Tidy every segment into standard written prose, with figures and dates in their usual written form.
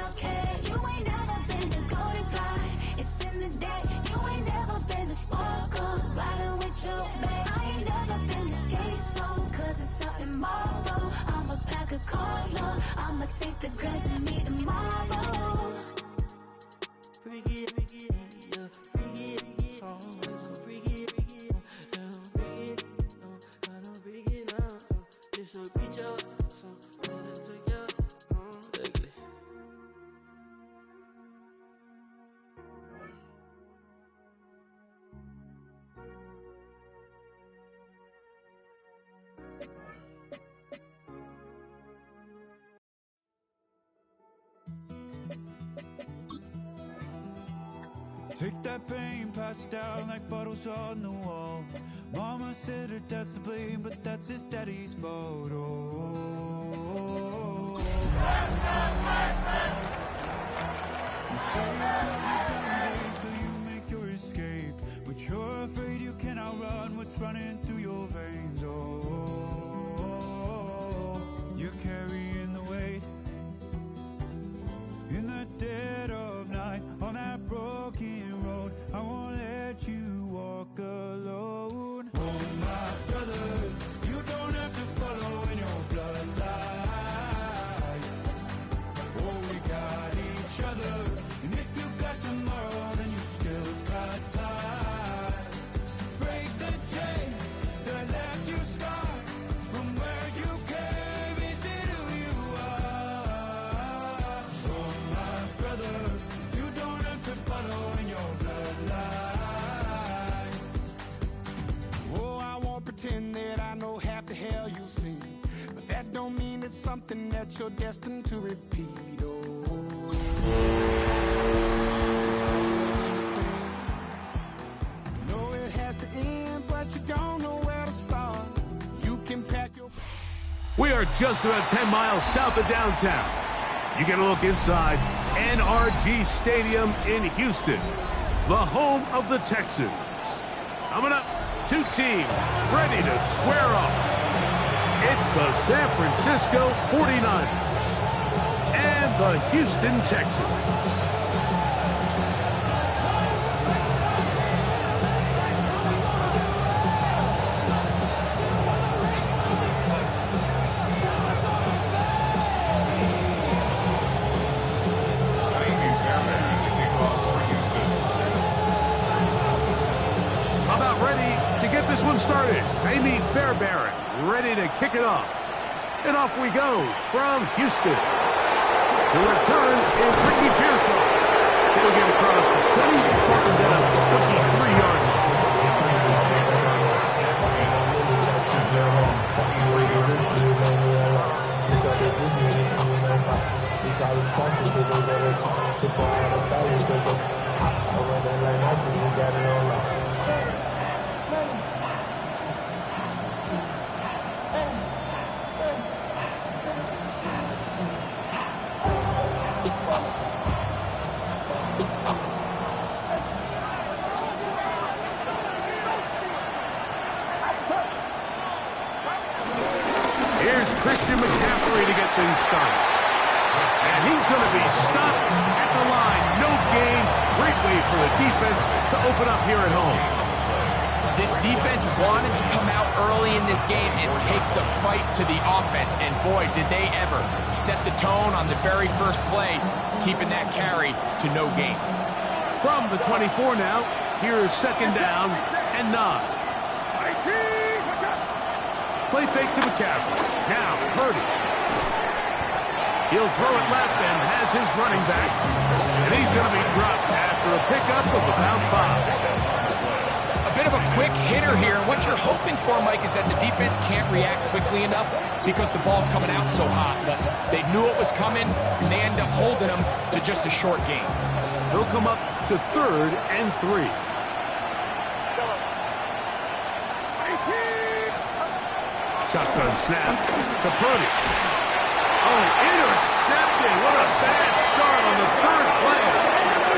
love care. You ain't never been the golden glide. It's in the day. You ain't never been the sparkle. Sliding with your babe. I ain't never been the skate zone. Cause it's something marble. I'ma pack a collar. I'ma take the grass and meet tomorrow. Bring it, yeah, bring it, always so bring it, bring it, I don't bring it now, this will reach out, so let it take out, ugly. Take that pain, pass it down like bottles on the wall. Mama said her dad's to blame, but that's his daddy's fault. Oh, you say you till you make your escape, but you're afraid you can outrun what's running through your veins. Oh, you're carrying the weight in the dead of night on that broken road. I won't let you walk alone. Oh my brother, you don't have to follow in your bloodline. Oh, we got each other, and if you got tomorrow, then you still got time to break the chain that left you scarred from where you came. Is it who you are? Oh my brother, you don't have to follow in your bloodline. Oh, I won't pretend that I know half the hell you've seen, but that don't mean it's something that you're destined to repeat. Oh, you know it has to end, but you don't know where to start. You can pack your... We are just about 10 miles south of downtown. You get a look inside NRG Stadium in Houston, the home of the Texans. Coming up, two teams ready to square off. It's the San Francisco 49ers and the Houston Texans. About ready to get this one started. Amy Fairbairn ready to kick it off. And off we go from Houston. The return is Ricky Pearson. He'll get across the 20, crosses down the 23-yard line. Here's Christian McCaffrey to get things started. And he's going to be stopped at the line. No gain. Great way for the defense to open up here at home. This defense wanted to come out early in this game and take the fight to the offense. And boy, did they ever set the tone on the very first play, keeping that carry to no gain. From the 24 now, here's second down and 9. Play fake to McCaffrey. Now, Purdy. He'll throw it left and has his running back. And he's going to be dropped after a pickup of about 5. A bit of a quick hitter here. What you're hoping for, Mike, is that the defense can't react quickly enough because the ball's coming out so hot. But they knew it was coming, and they end up holding them to just a short gain. He'll come up to 3rd and 3. Shotgun snap to Purdy. Oh, intercepted. What a bad start on the 3rd play.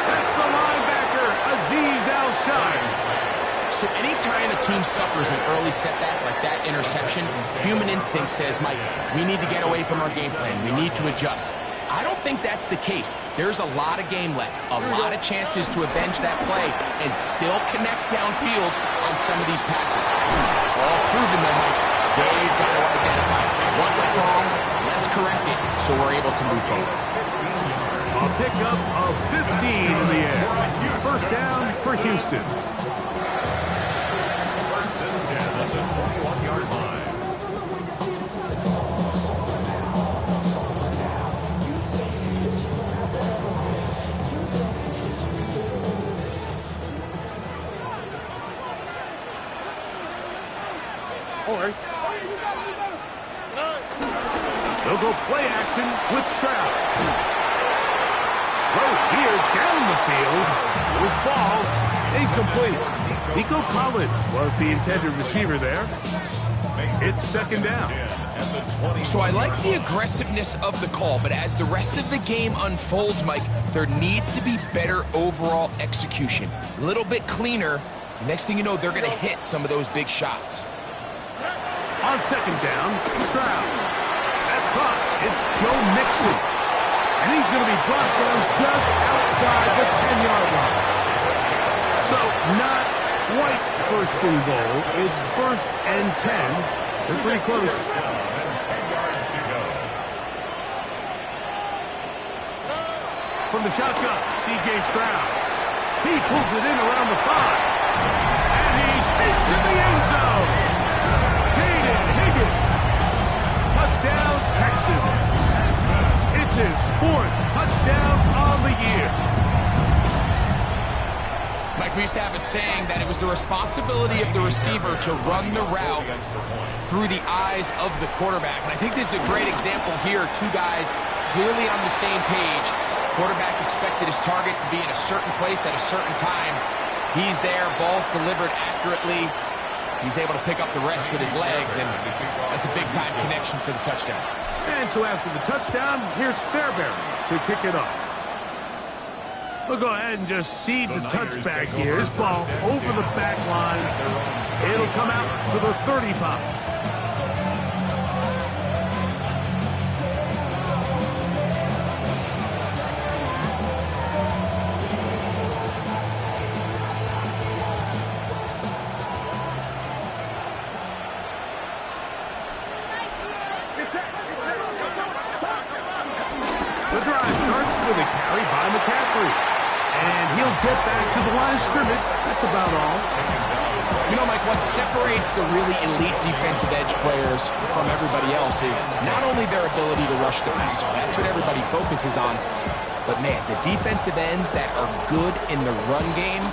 That's the linebacker, Azeez Al-Shai. So anytime a team suffers an early setback like that interception, human instinct says, Mike, we need to get away from our game plan. We need to adjust. I don't think that's the case. There's a lot of game left, a lot of chances to avenge that play and still connect downfield on some of these passes. All proven though, Mike. They've got to identify what went wrong. Let's correct it so we're able to move forward. A pickup of 15 in the air. First down for Houston. First and 10 at the 21-yard line. They'll go play action with Stroud. Throw here down the field. Will fall. Incomplete. Nico Collins was the intended receiver there. It's second down. So I like the aggressiveness of the call, but as the rest of the game unfolds, Mike, there needs to be better overall execution. A little bit cleaner. Next thing you know, they're going to hit some of those big shots. On second down, Stroud. That's caught. It's Joe Mixon. And he's going to be brought down just outside the 10-yard line. So not quite first and goal. It's first and 10. They're pretty close. 10 yards to go. From the shotgun, C.J. Stroud. He pulls it in around the 5. And he's into the end zone. Jaden Higgins. Touchdown, Texans. It's his 4th touchdown on the year. Mike, we used to have a saying that it was the responsibility of the receiver to run the route through the eyes of the quarterback. And I think this is a great example here. Two guys clearly on the same page. Quarterback expected his target to be in a certain place at a certain time. He's there, ball's delivered accurately. He's able to pick up the rest with his legs, and that's a big-time connection for the touchdown. And so after the touchdown, here's Fairbairn to kick it off. We'll go ahead and just seed the touchback here. This ball over the back line. It'll come out to the 35. The drive starts with a carry by McCaffrey. And he'll get back to the line of scrimmage. That's about all. You know, Mike, what separates the really elite defensive edge players from everybody else is not only their ability to rush the passer. That's what everybody focuses on. But, man, the defensive ends that are good in the run game,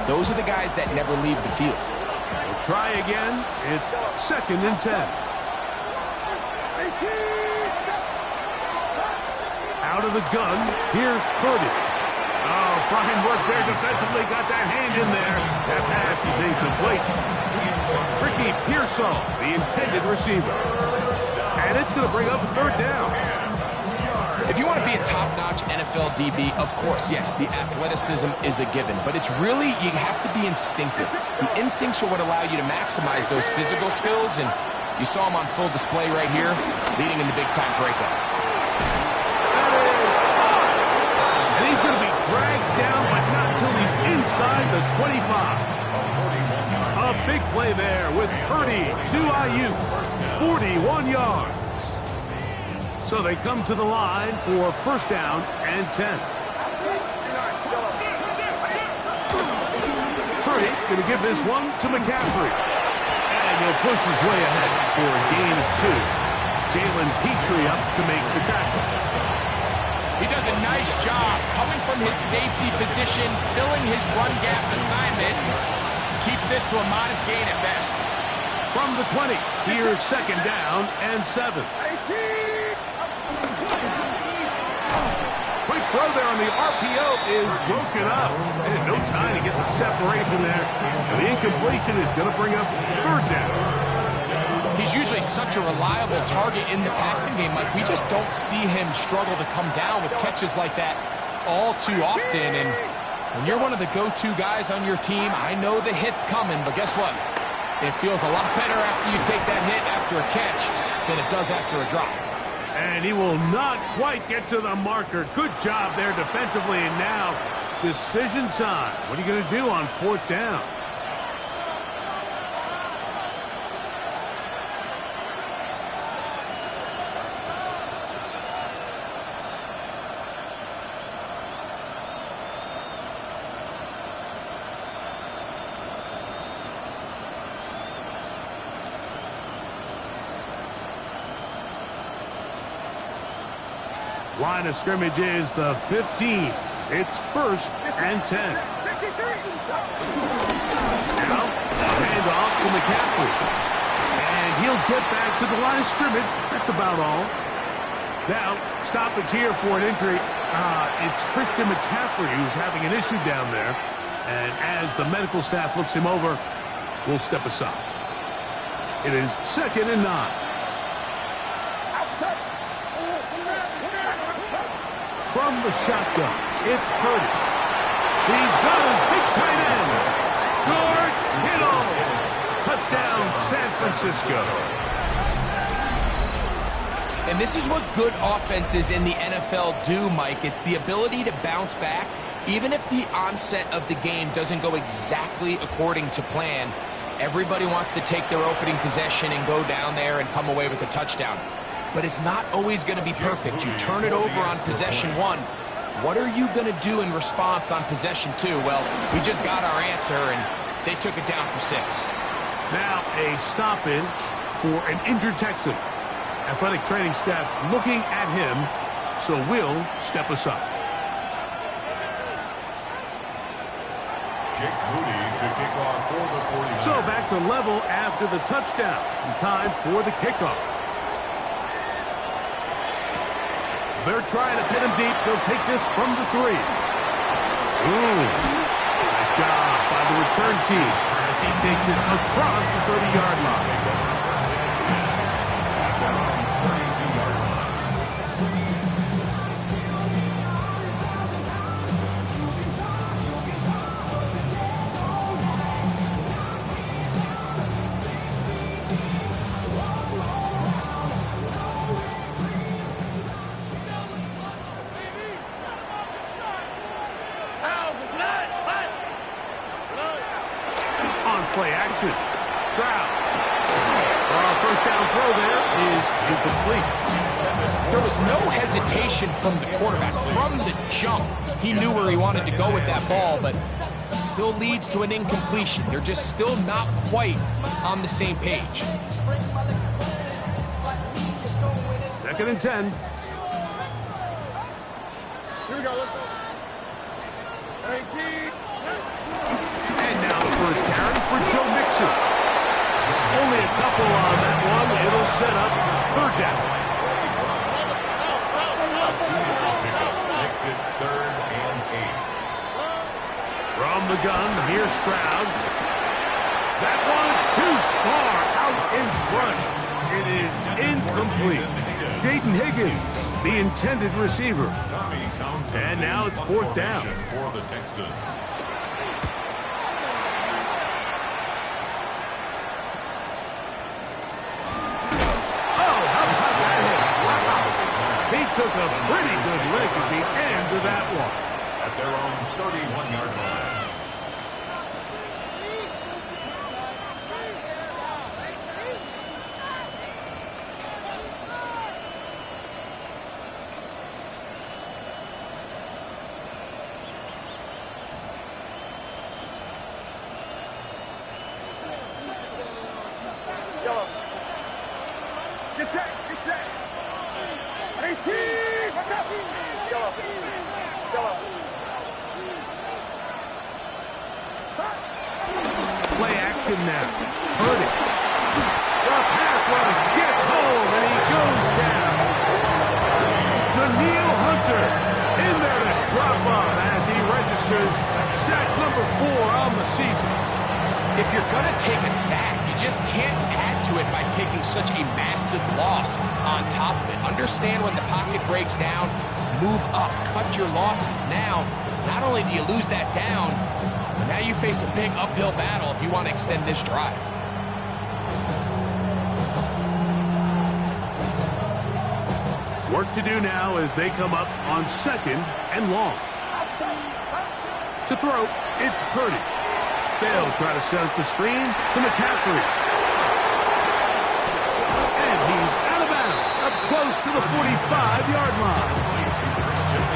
those are the guys that never leave the field. We'll try again. It's second and 10. Out of the gun, here's Purdy. Oh, fine work there defensively. Got that hand in there. That pass is incomplete. Ricky Pearsall, the intended receiver. And it's going to bring up a third down. If you want to be a top-notch NFL DB, of course, yes, the athleticism is a given. But it's really, you have to be instinctive. The instincts are what allow you to maximize those physical skills. And you saw him on full display right here, leading in the big-time breakout. And he's going to be dragged down, but not until he's inside the 25. A big play there with Purdy to Ayuk, 41 yards. So they come to the line for first down and 10. Purdy going to give this one to McCaffrey. And he'll push his way ahead for a gain of 2. Jalen Petrie up to make the tackle. He does a nice job coming from his safety position, filling his run gap assignment. Keeps this to a modest gain at best. From the 20, here's second down and 7. Quick throw there on the RPO is broken up. And no time to get the separation there. And the incompletion is going to bring up third down. He's usually such a reliable target in the passing game. Like, we just don't see him struggle to come down with catches like that all too often. And when you're one of the go-to guys on your team, I know the hit's coming, but guess what? It feels a lot better after you take that hit after a catch than it does after a drop. And he will not quite get to the marker. Good job there defensively, and now decision time. What are you going to do on 4th down? Line of scrimmage is the 15. It's 1st and 10. Now, a handoff to McCaffrey. And he'll get back to the line of scrimmage. That's about all. Now, stoppage here for an injury. It's Christian McCaffrey who's having an issue down there. And as the medical staff looks him over, we'll step aside. It is 2nd and 9. From the shotgun, it's Purdy. He's got his big tight end, George Kittle. Touchdown, San Francisco. And this is what good offenses in the NFL do, Mike. It's the ability to bounce back, even if the onset of the game doesn't go exactly according to plan. Everybody wants to take their opening possession and go down there and come away with a touchdown. But it's not always going to be perfect. You turn it over on possession 1. What are you going to do in response on possession 2? Well, we just got our answer, and they took it down for 6. Now a stoppage for an injured Texan. Athletic training staff looking at him, so we'll step aside. Jake Moody to kick off for the 49ers. So back to level after the touchdown. And time for the kickoff. They're trying to pin him deep. They'll take this from the 3. Ooh, nice job by the return team as he takes it across the 30-yard line. Play action. Stroud. First down throw there is incomplete. There was no hesitation from the quarterback. From the jump, he knew where he wanted to go with that ball, but it still leads to an incompletion. They're just still not quite on the same page. 2nd and 10. Here we go. Let's go. And now the first carry for Joe Mixon. Only a couple on that one. It'll set up 3rd down. Mixon, 3rd and 8. From the gun, here's Stroud. That one too far out in front. It is incomplete. Jaden Higgins, the intended receiver. And now it's 4th down. For the Texans. He took a pretty good lick at the end of that one. At their own 31-yard line. Get set. 18! Watch out! Play action now. Purdy. The pass rush gets home, and he goes down. Daniil Hunter in there to drop off as he registers sack number 4 on the season. If you're going to take a sack, you just can't add to it by taking such a massive loss on top of it. Understand when the pocket breaks down, move up, cut your losses. Now, not only do you lose that down, but now you face a big uphill battle if you want to extend this drive. Work to do now as they come up on 2nd and long. To throw, it's Purdy. They'll try to set up the screen to McCaffrey. And he's out of bounds, up close to the 45-yard line.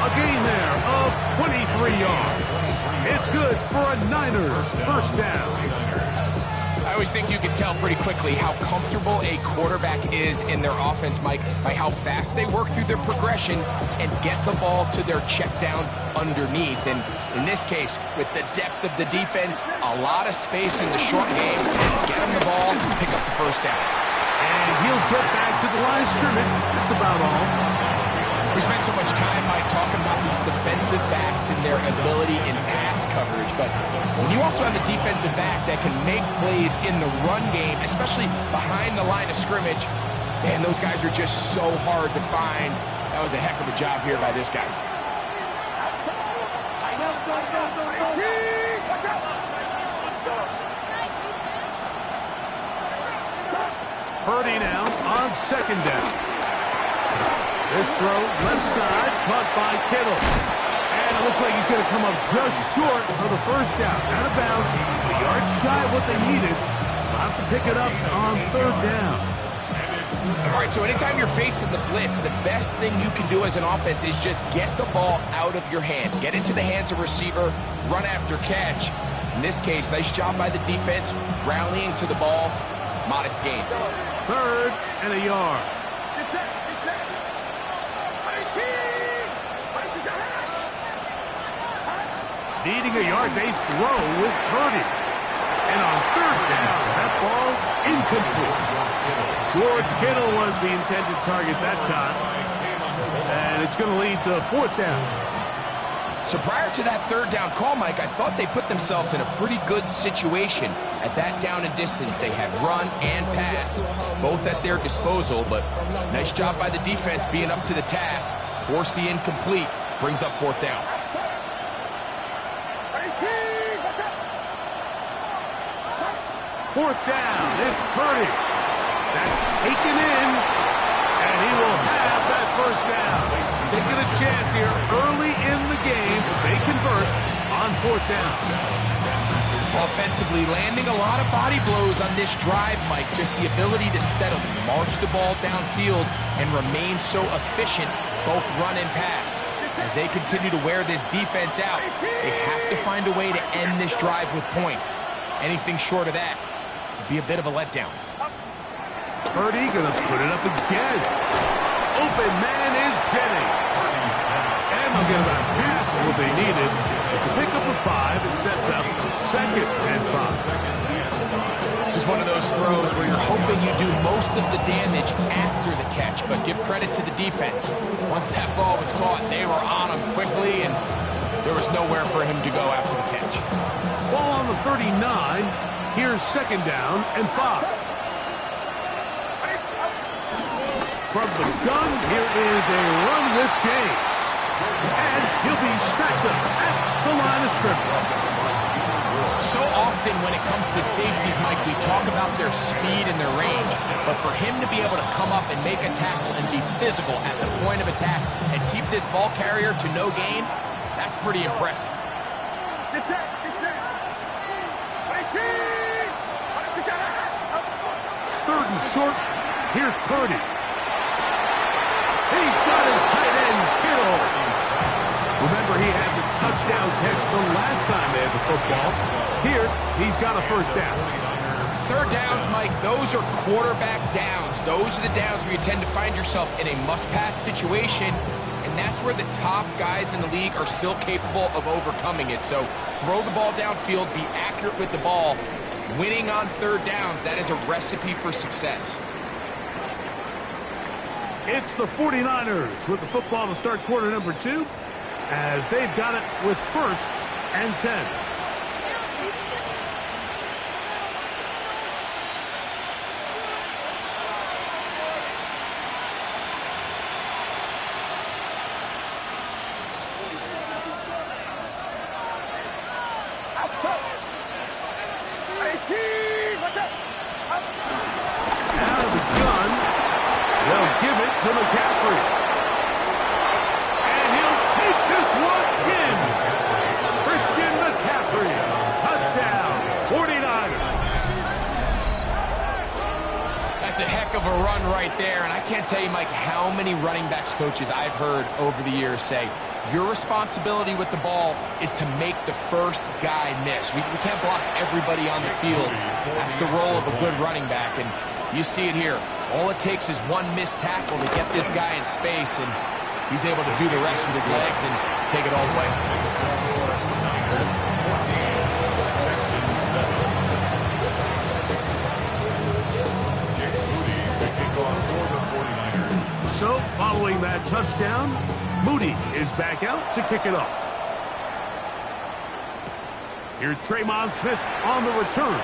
A gain there of 23 yards. It's good for a Niners first down. I always think you can tell pretty quickly how comfortable a quarterback is in their offense, Mike, by how fast they work through their progression and get the ball to their check down underneath. And in this case, with the depth of the defense, a lot of space in the short game, get him the ball, pick up the first down. And he'll get back to the line of scrimmage. That's about all. We spent so much time, Mike, talking about these defensive backs and their ability in pass coverage, but when you also have a defensive back that can make plays in the run game, especially behind the line of scrimmage, man, those guys are just so hard to find. That was a heck of a job here by this guy. Purdy now on 2nd down. This throw, left side, caught by Kittle. And it looks like he's going to come up just short for the first down. Out of bounds, a yard shy of what they needed. They'll have to pick it up on 3rd down. All right, so anytime you're facing the blitz, the best thing you can do as an offense is just get the ball out of your hand. Get into the hands of receiver, run after catch. In this case, nice job by the defense, rallying to the ball. Modest gain. 3rd and a yard. Needing a yard, they throw with Purdy. And on 3rd down, that ball incomplete. George Kittle was the intended target that time. And it's going to lead to 4th down. So prior to that 3rd down call, Mike, I thought they put themselves in a pretty good situation. At that down and distance, they had run and pass, both at their disposal. But nice job by the defense being up to the task. Force the incomplete, brings up 4th down. 4th down, it's Purdy. That's taken in, and he will have that first down. Taking a chance here early in the game. They convert on 4th down. Offensively, landing a lot of body blows on this drive, Mike. Just the ability to steadily march the ball downfield and remain so efficient, both run and pass. As they continue to wear this defense out, they have to find a way to end this drive with points. Anything short of that would be a bit of a letdown. Purdy gonna put it up again. Open man is Jennings. And they'll get about half of what they needed. It's a pickup of 5. It sets up 2nd and 5. This is one of those throws where you're hoping you do most of the damage after the catch, but give credit to the defense. Once that ball was caught, they were on him quickly, and there was nowhere for him to go after the catch. Ball on the 39. Here's 2nd down and 5. From the gun, here is a run with James. And he'll be stacked up at the line of scrimmage. So often when it comes to safeties, Mike, we talk about their speed and their range. But for him to be able to come up and make a tackle and be physical at the point of attack and keep this ball carrier to no gain, that's pretty impressive. Get set, get set. 3rd and short. Here's Purdy. He's got his tight end, Kittle. Remember, he had the touchdown catch the last time they had the football. Here, he's got a first down. 3rd downs, Mike, those are quarterback downs. Those are the downs where you tend to find yourself in a must-pass situation, and that's where the top guys in the league are still capable of overcoming it. So throw the ball downfield, be accurate with the ball. Winning on 3rd downs, that is a recipe for success. It's the 49ers with the football to start quarter number 2, as they've got it with 1st and 10. Out of the gun, they'll give it to McCaffrey. tell you, Mike, how many running backs coaches I've heard over the years say, your responsibility with the ball is to make the first guy miss. We can't block everybody on the field. That's the role of a good running back, and you see it here. All it takes is one missed tackle to get this guy in space, and he's able to do the rest with his legs and take it all the way. So, following that touchdown, Moody is back out to kick it off. Here's Tremon Smith on the return.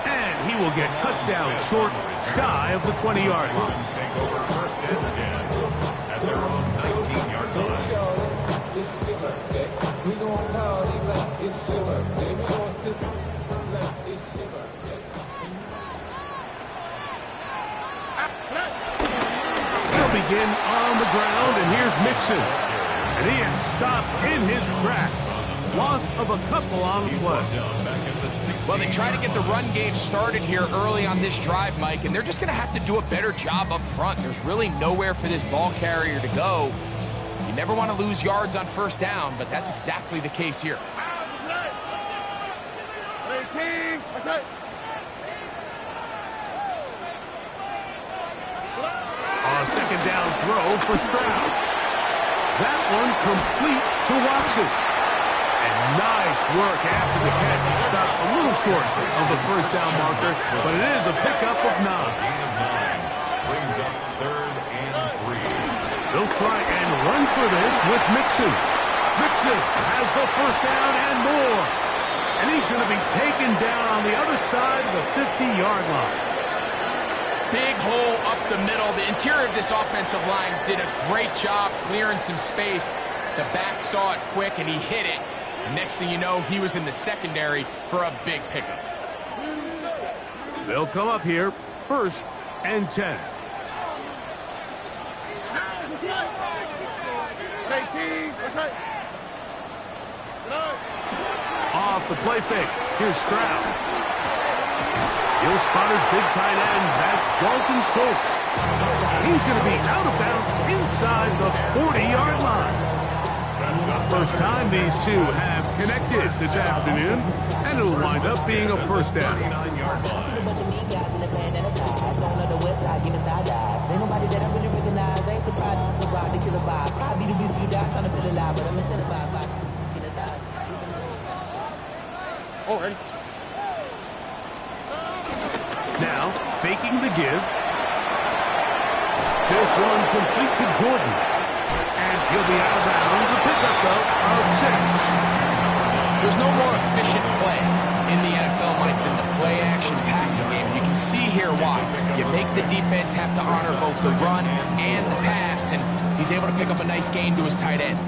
And he will get cut down short, shy of the 20-yard line. Take over first and 10 at their own 19-yard line. He'll begin on the ground, and here's Mixon. And he is stopped in his tracks. Loss of a couple on the play. Well, they try to get the run game started here early on this drive, Mike, and they're just going to have to do a better job up front. There's really nowhere for this ball carrier to go. You never want to lose yards on first down, but that's exactly the case here. A second down throw for Stroud. That one complete to Watson. And nice work after the catch. He stops a little short of the first down marker, but it is a pickup of 9. Brings up 3rd and 3. They'll try and run for this with Mixon. Mixon has the first down and more. And he's going to be taken down on the other side of the 50-yard line. Big hole up the middle. The interior of this offensive line did a great job clearing some space. The back saw it quick, and he hit it. And next thing you know, he was in the secondary for a big pickup. They'll come up here, 1st and 10. Off the play fake. Here's Stroud. He'll spot his big tight end. That's Dalton Schultz. He's going to be out of bounds inside the 40-yard line. First time these two have connected this afternoon, and it'll wind up being a first down. Now, faking the give. This one complete to Jordan. And he'll be out of bounds. A pickup, though, of 6. There's no more efficient play in the NFL, Mike, than the play-action passing game. You can see here why. You make the defense have to honor both the run and the pass, and he's able to pick up a nice gain to his tight end.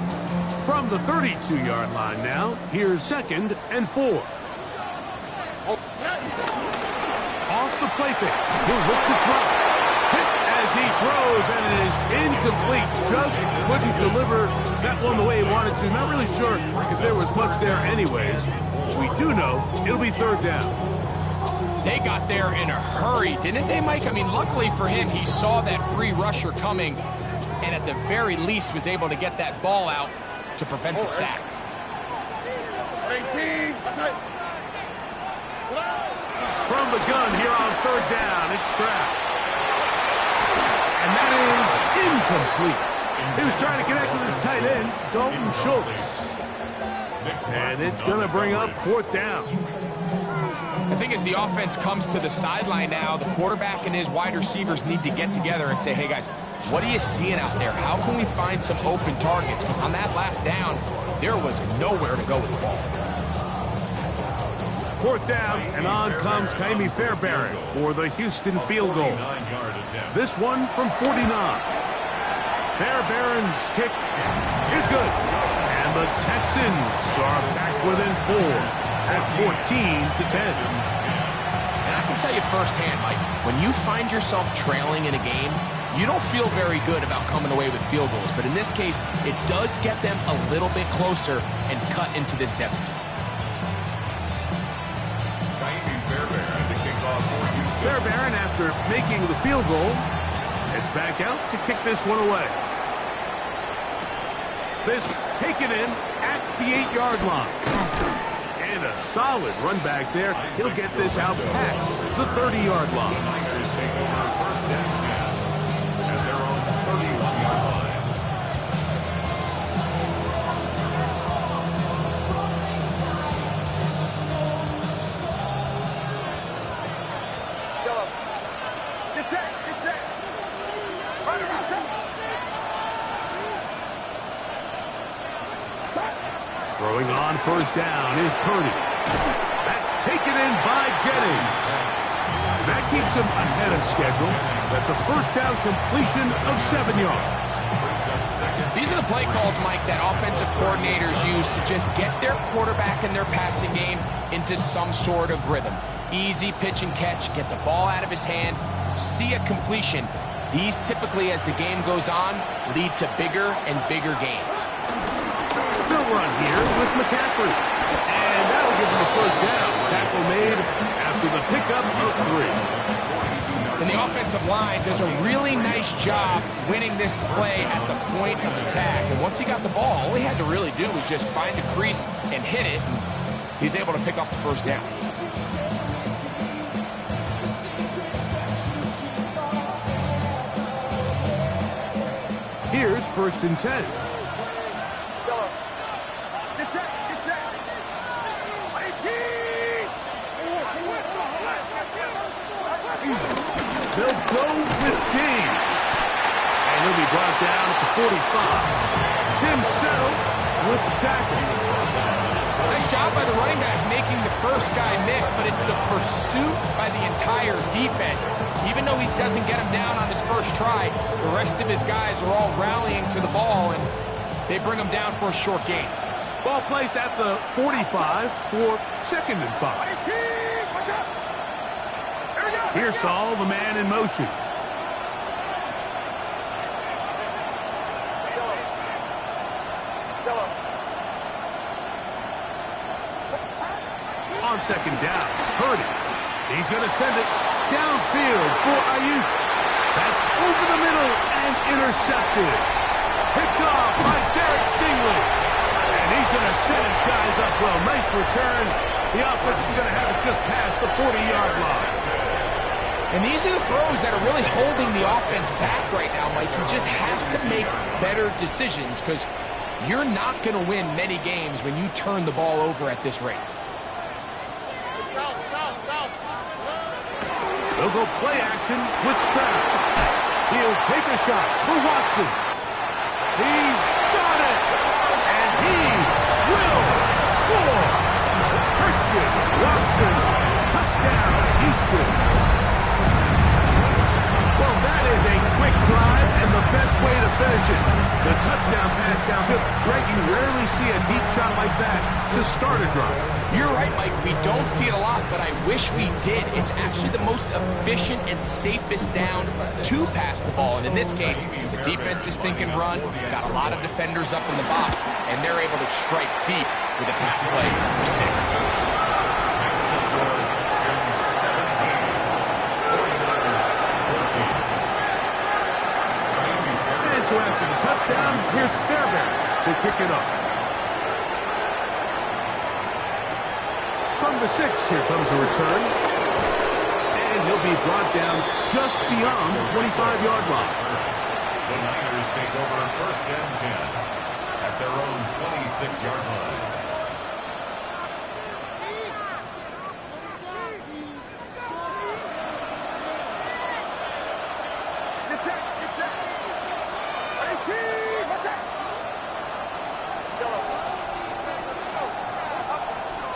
From the 32-yard line now, here's 2nd and 4. Off the play fake. He'll look to throw. Hit as he throws, and it is incomplete. Just couldn't deliver that one the way he wanted to. Not really sure if there was much there anyways. We do know it'll be 3rd down. They got there in a hurry, didn't they, Mike? I mean, luckily for him, he saw that free rusher coming, and at the very least was able to get that ball out to prevent the sack. From the gun here on 3rd down, it's Stroud. And that is incomplete. He was trying to connect with his tight end, Dalton Schultz. And it's going to bring up 4th down. I think as the offense comes to the sideline now, the quarterback and his wide receivers need to get together and say, hey, guys, what are you seeing out there? How can we find some open targets? Because on that last down, there was nowhere to go with the ball. 4th down, and on comes Kaimi Fairbairn for the Houston field goal. This one from 49. Fairbairn's kick is good. And the Texans are back within 4 at 14-10. And I can tell you firsthand, Mike, when you find yourself trailing in a game, you don't feel very good about coming away with field goals. But in this case, it does get them a little bit closer and cut into this deficit. Fairbairn, after making the field goal, had back out to kick this one away. This taken in at the 8-yard line. And a solid run back there. He'll get this out past the 30-yard line. The Niners take over first and 10 at their own 31-yard line. Get set. Right around set. Throwing on first down is Purdy. That's taken in by Jennings. That keeps him ahead of schedule. That's a first down completion of 7 yards. These are the play calls, Mike, that offensive coordinators use to just get their quarterback and their passing game into some sort of rhythm. Easy pitch and catch, get the ball out of his hand, see a completion. These typically, as the game goes on, lead to bigger and bigger gains. The run here with McCaffrey. And that'll give him a first down. Tackle made after the pickup of 3. And the offensive line does a really nice job winning this play at the point of attack. And once he got the ball, all he had to really do was just find a crease and hit it. And he's able to pick up the first down. Here's first and 10. They'll go with James. And he'll be brought down at the 45. Tim Settle with the tackle. Nice job by the running back making the first guy miss, but it's the pursuit by the entire defense. Even though he doesn't get him down on his first try, the rest of his guys are all rallying to the ball, and they bring him down for a short gain. Ball placed at the 45 for 2nd and 5. Here's Saul, the man in motion. On 2nd down, Purdy. He's going to send it downfield for Ayuk. That's over the middle and intercepted. Picked off by Derek Stingley. And he's going to set his guys up well. Nice return. The offense is going to have it just past the 40-yard line. And these are the throws that are really holding the offense back right now, Mike. He just has to make better decisions because you're not going to win many games when you turn the ball over at this rate. They'll go play action with Stroud. He'll take a shot for Watson. He's got it. And he will score. Christian Watson. Touchdown, Houston. Well, that is a quick drive and the best way to finish it. The touchdown pass downfield. Greg, you rarely see a deep shot like that to start a drive. You're right, Mike. We don't see it a lot, but I wish we did. It's actually the most efficient and safest down to pass the ball. And in this case, the defense is thinking run, got a lot of defenders up in the box, and they're able to strike deep with a pass play for 6. So after the touchdown, here's Fairbairn to kick it up. From the 6, here comes a return. And he'll be brought down just beyond the 25-yard line. The Niners take over first and 10 at their own 26-yard line.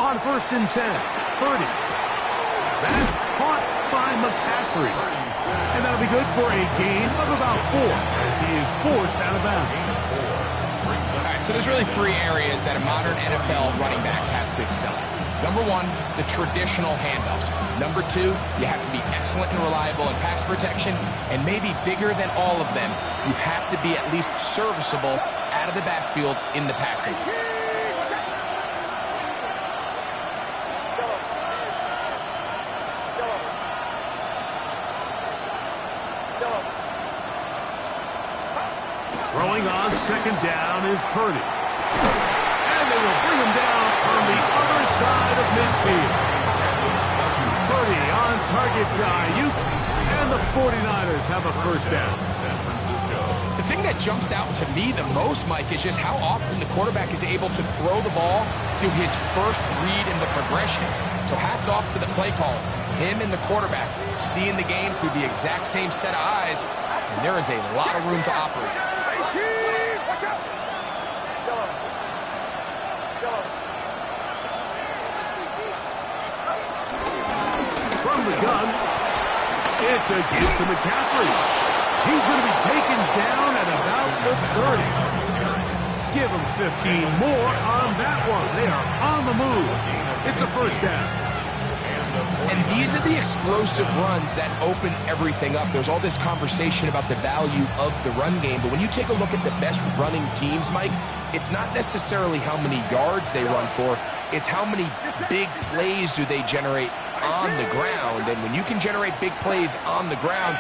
On first and 10, Purdy. That's caught by McCaffrey. And that'll be good for a gain of about 4 as he is forced out of bounds. All right, so there's really 3 areas that a modern NFL running back has to excel at. Number 1, the traditional handoffs. Number 2, you have to be excellent and reliable in pass protection. And maybe bigger than all of them, you have to be at least serviceable out of the backfield in the passing. Throwing on second down is Purdy. And they will bring him down on the other side of midfield. Purdy on target to Ayuk, and the 49ers have a first down. San Francisco. The thing that jumps out to me the most, Mike, is just how often the quarterback is able to throw the ball to his first read in the progression. So hats off to the play caller. Him and the quarterback seeing the game through the exact same set of eyes, and there is a lot of room to operate. Watch out! From the gun, it's a gift to McCaffrey. He's going to be taken down at about the 30. Give him 15 more on that one. They are on the move. It's a first down. And these are the explosive runs that open everything up. There's all this conversation about the value of the run game, but when you take a look at the best running teams, Mike, it's not necessarily how many yards they run for, it's how many big plays do they generate on the ground. And when you can generate big plays on the ground,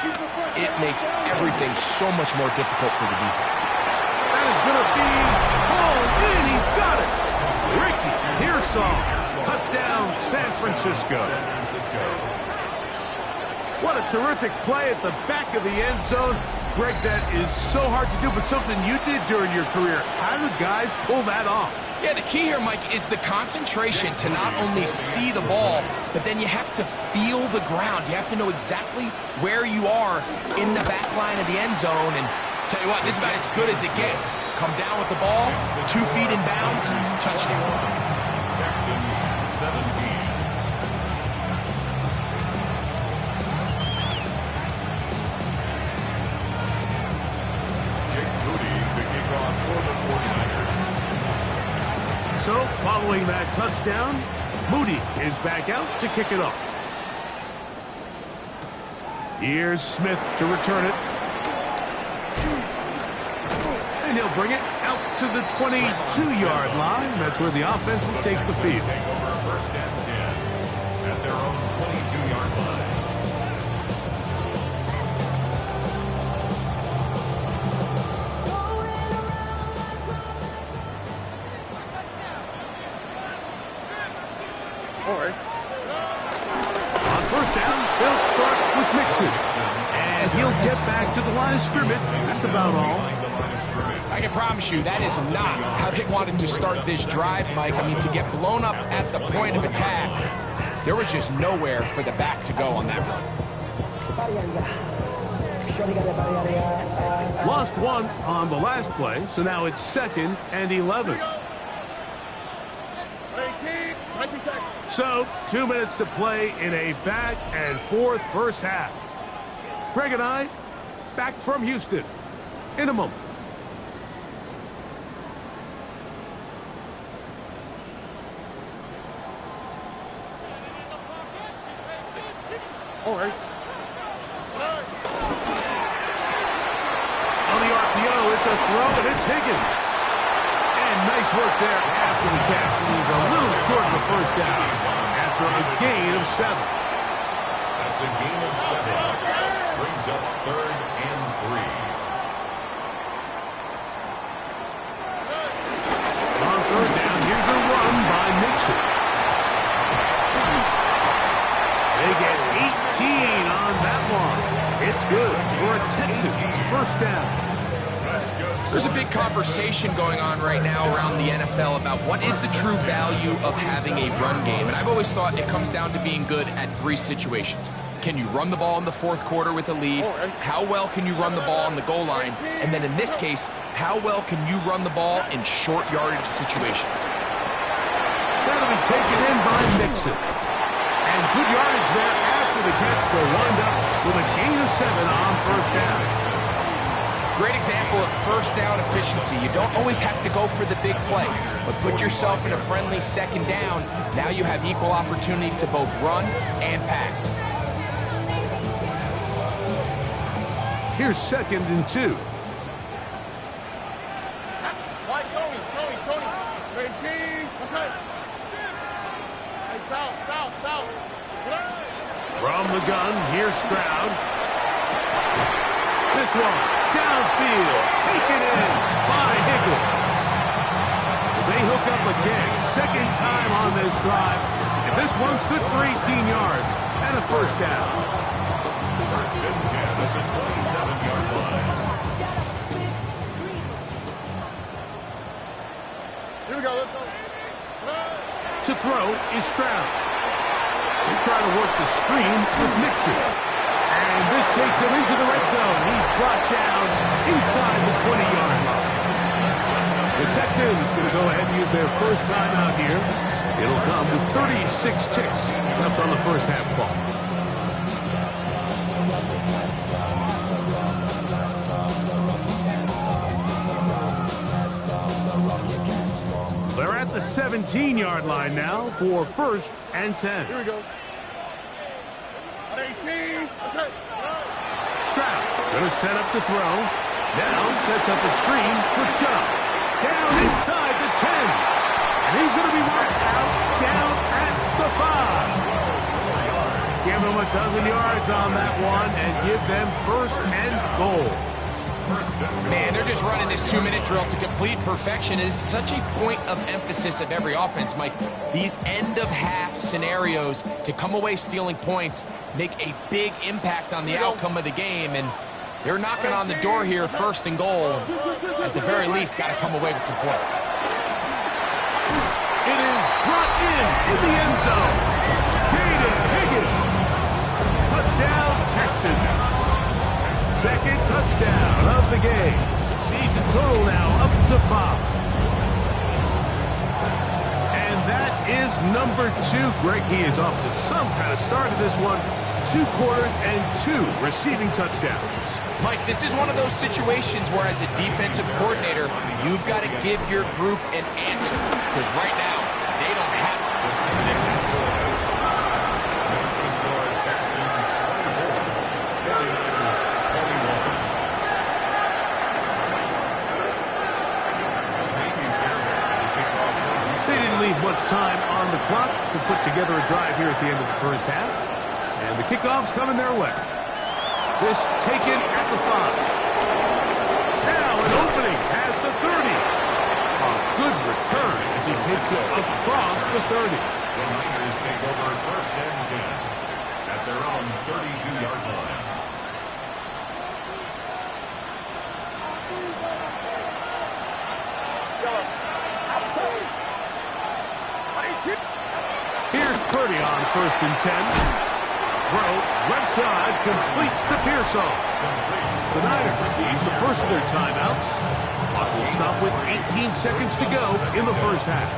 it makes everything so much more difficult for the defense. That is going to be hauled in. He's got it. Ricky Pearsall. Touchdown, San Francisco. What a terrific play at the back of the end zone. Greg, that is so hard to do, but something you did during your career. How do guys pull that off? Yeah, the key here, Mike, is the concentration to not only see the ball, but then you have to feel the ground. You have to know exactly where you are in the back line of the end zone. And tell you what, this is about as good as it gets. Come down with the ball, 2 feet in bounds, touchdown. Texans 17. So, following that touchdown, Moody is back out to kick it off. Here's Smith to return it. And he'll bring it out to the 22-yard line. That's where the offense will take the field. Take over first and 10 at their own 22-yard line. On first down, they'll start with Mixon. And he'll get back to the line of scrimmage. That's about all. I can promise you that is not how they wanted to start this drive, Mike. I mean, to get blown up at the point of attack, there was just nowhere for the back to go on that run. Lost one on the last play, so now it's 2nd and 11. So, 2 minutes to play in a back and forth first half. Greg and I, back from Houston in a moment. All right. On the RPO, it's a throw, and it's Higgins. And nice work there after the catch. He's a little short of the first down after a gain of 7. That's a gain of 7. Brings up 3rd and 3. On 3rd down, here's a run by Mixon. They get 18 on that one. It's good for a Texans first down. There's a big conversation going on right now around the NFL about what is the true value of having a run game. And I've always thought it comes down to being good at 3 situations. Can you run the ball in the 4th quarter with a lead? How well can you run the ball on the goal line? And then in this case, how well can you run the ball in short yardage situations? That'll be taken in by Mixon. And good yardage there after the catch. They'll wind up with a gain of 7 on first down. Great example of first down efficiency. You don't always have to go for the big play, but put yourself in a friendly 2nd down. Now you have equal opportunity to both run and pass. Here's 2nd and 2. From the gun, here's Stroud. This one, downfield, taken in. drive. And this one's good for 18 yards and a first down. First and 10 at the 27-yard line. Here we go, let's go. To throw is Stroud. They try to work the screen with Mixon. And this takes him into the red zone. He's brought down inside the 20-yard line. The Texans going to go ahead and use their first timeout here. It'll come with 36 ticks left on the first half clock. They're at the 17-yard line now for first and 10. Here we go. 18. Stroud going to set up the throw. Now sets up a screen for Chubb. Down inside the 10. And he's going to be marked out down at the 5. Give them a dozen yards on that one and give them first and goal. Man, they're just running this 2-minute drill to complete perfection. It is such a point of emphasis of every offense, Mike. These end-of-half scenarios to come away stealing points make a big impact on the outcome of the game, and they're knocking on the door here, first and goal. At the very least, got to come away with some points. It is brought in the end zone. Jaden Higgins. Touchdown, Texans. Second touchdown of the game. Season total now up to 5. And that is number 2. Greg, he is off to some kind of start to this one. 2 quarters and 2 receiving touchdowns. Mike, this is one of those situations where as a defensive coordinator, you've got to give your group an answer. Because right now, they don't have it for this guy. Next to score, Texans 24. 49ers 21. They didn't leave much time on the clock to put together a drive here at the end of the first half. And the kickoff's coming their way. This taken at the 5. Now an opening has the 30. A good return as he takes it across the 30. The Niners take over first and 10 at their own 32-yard line. Here's Purdy on first and 10. Throw, left side, complete to Pearsall. The Niners use the first of their timeouts. Clock will stop with 18 seconds to go in the first half.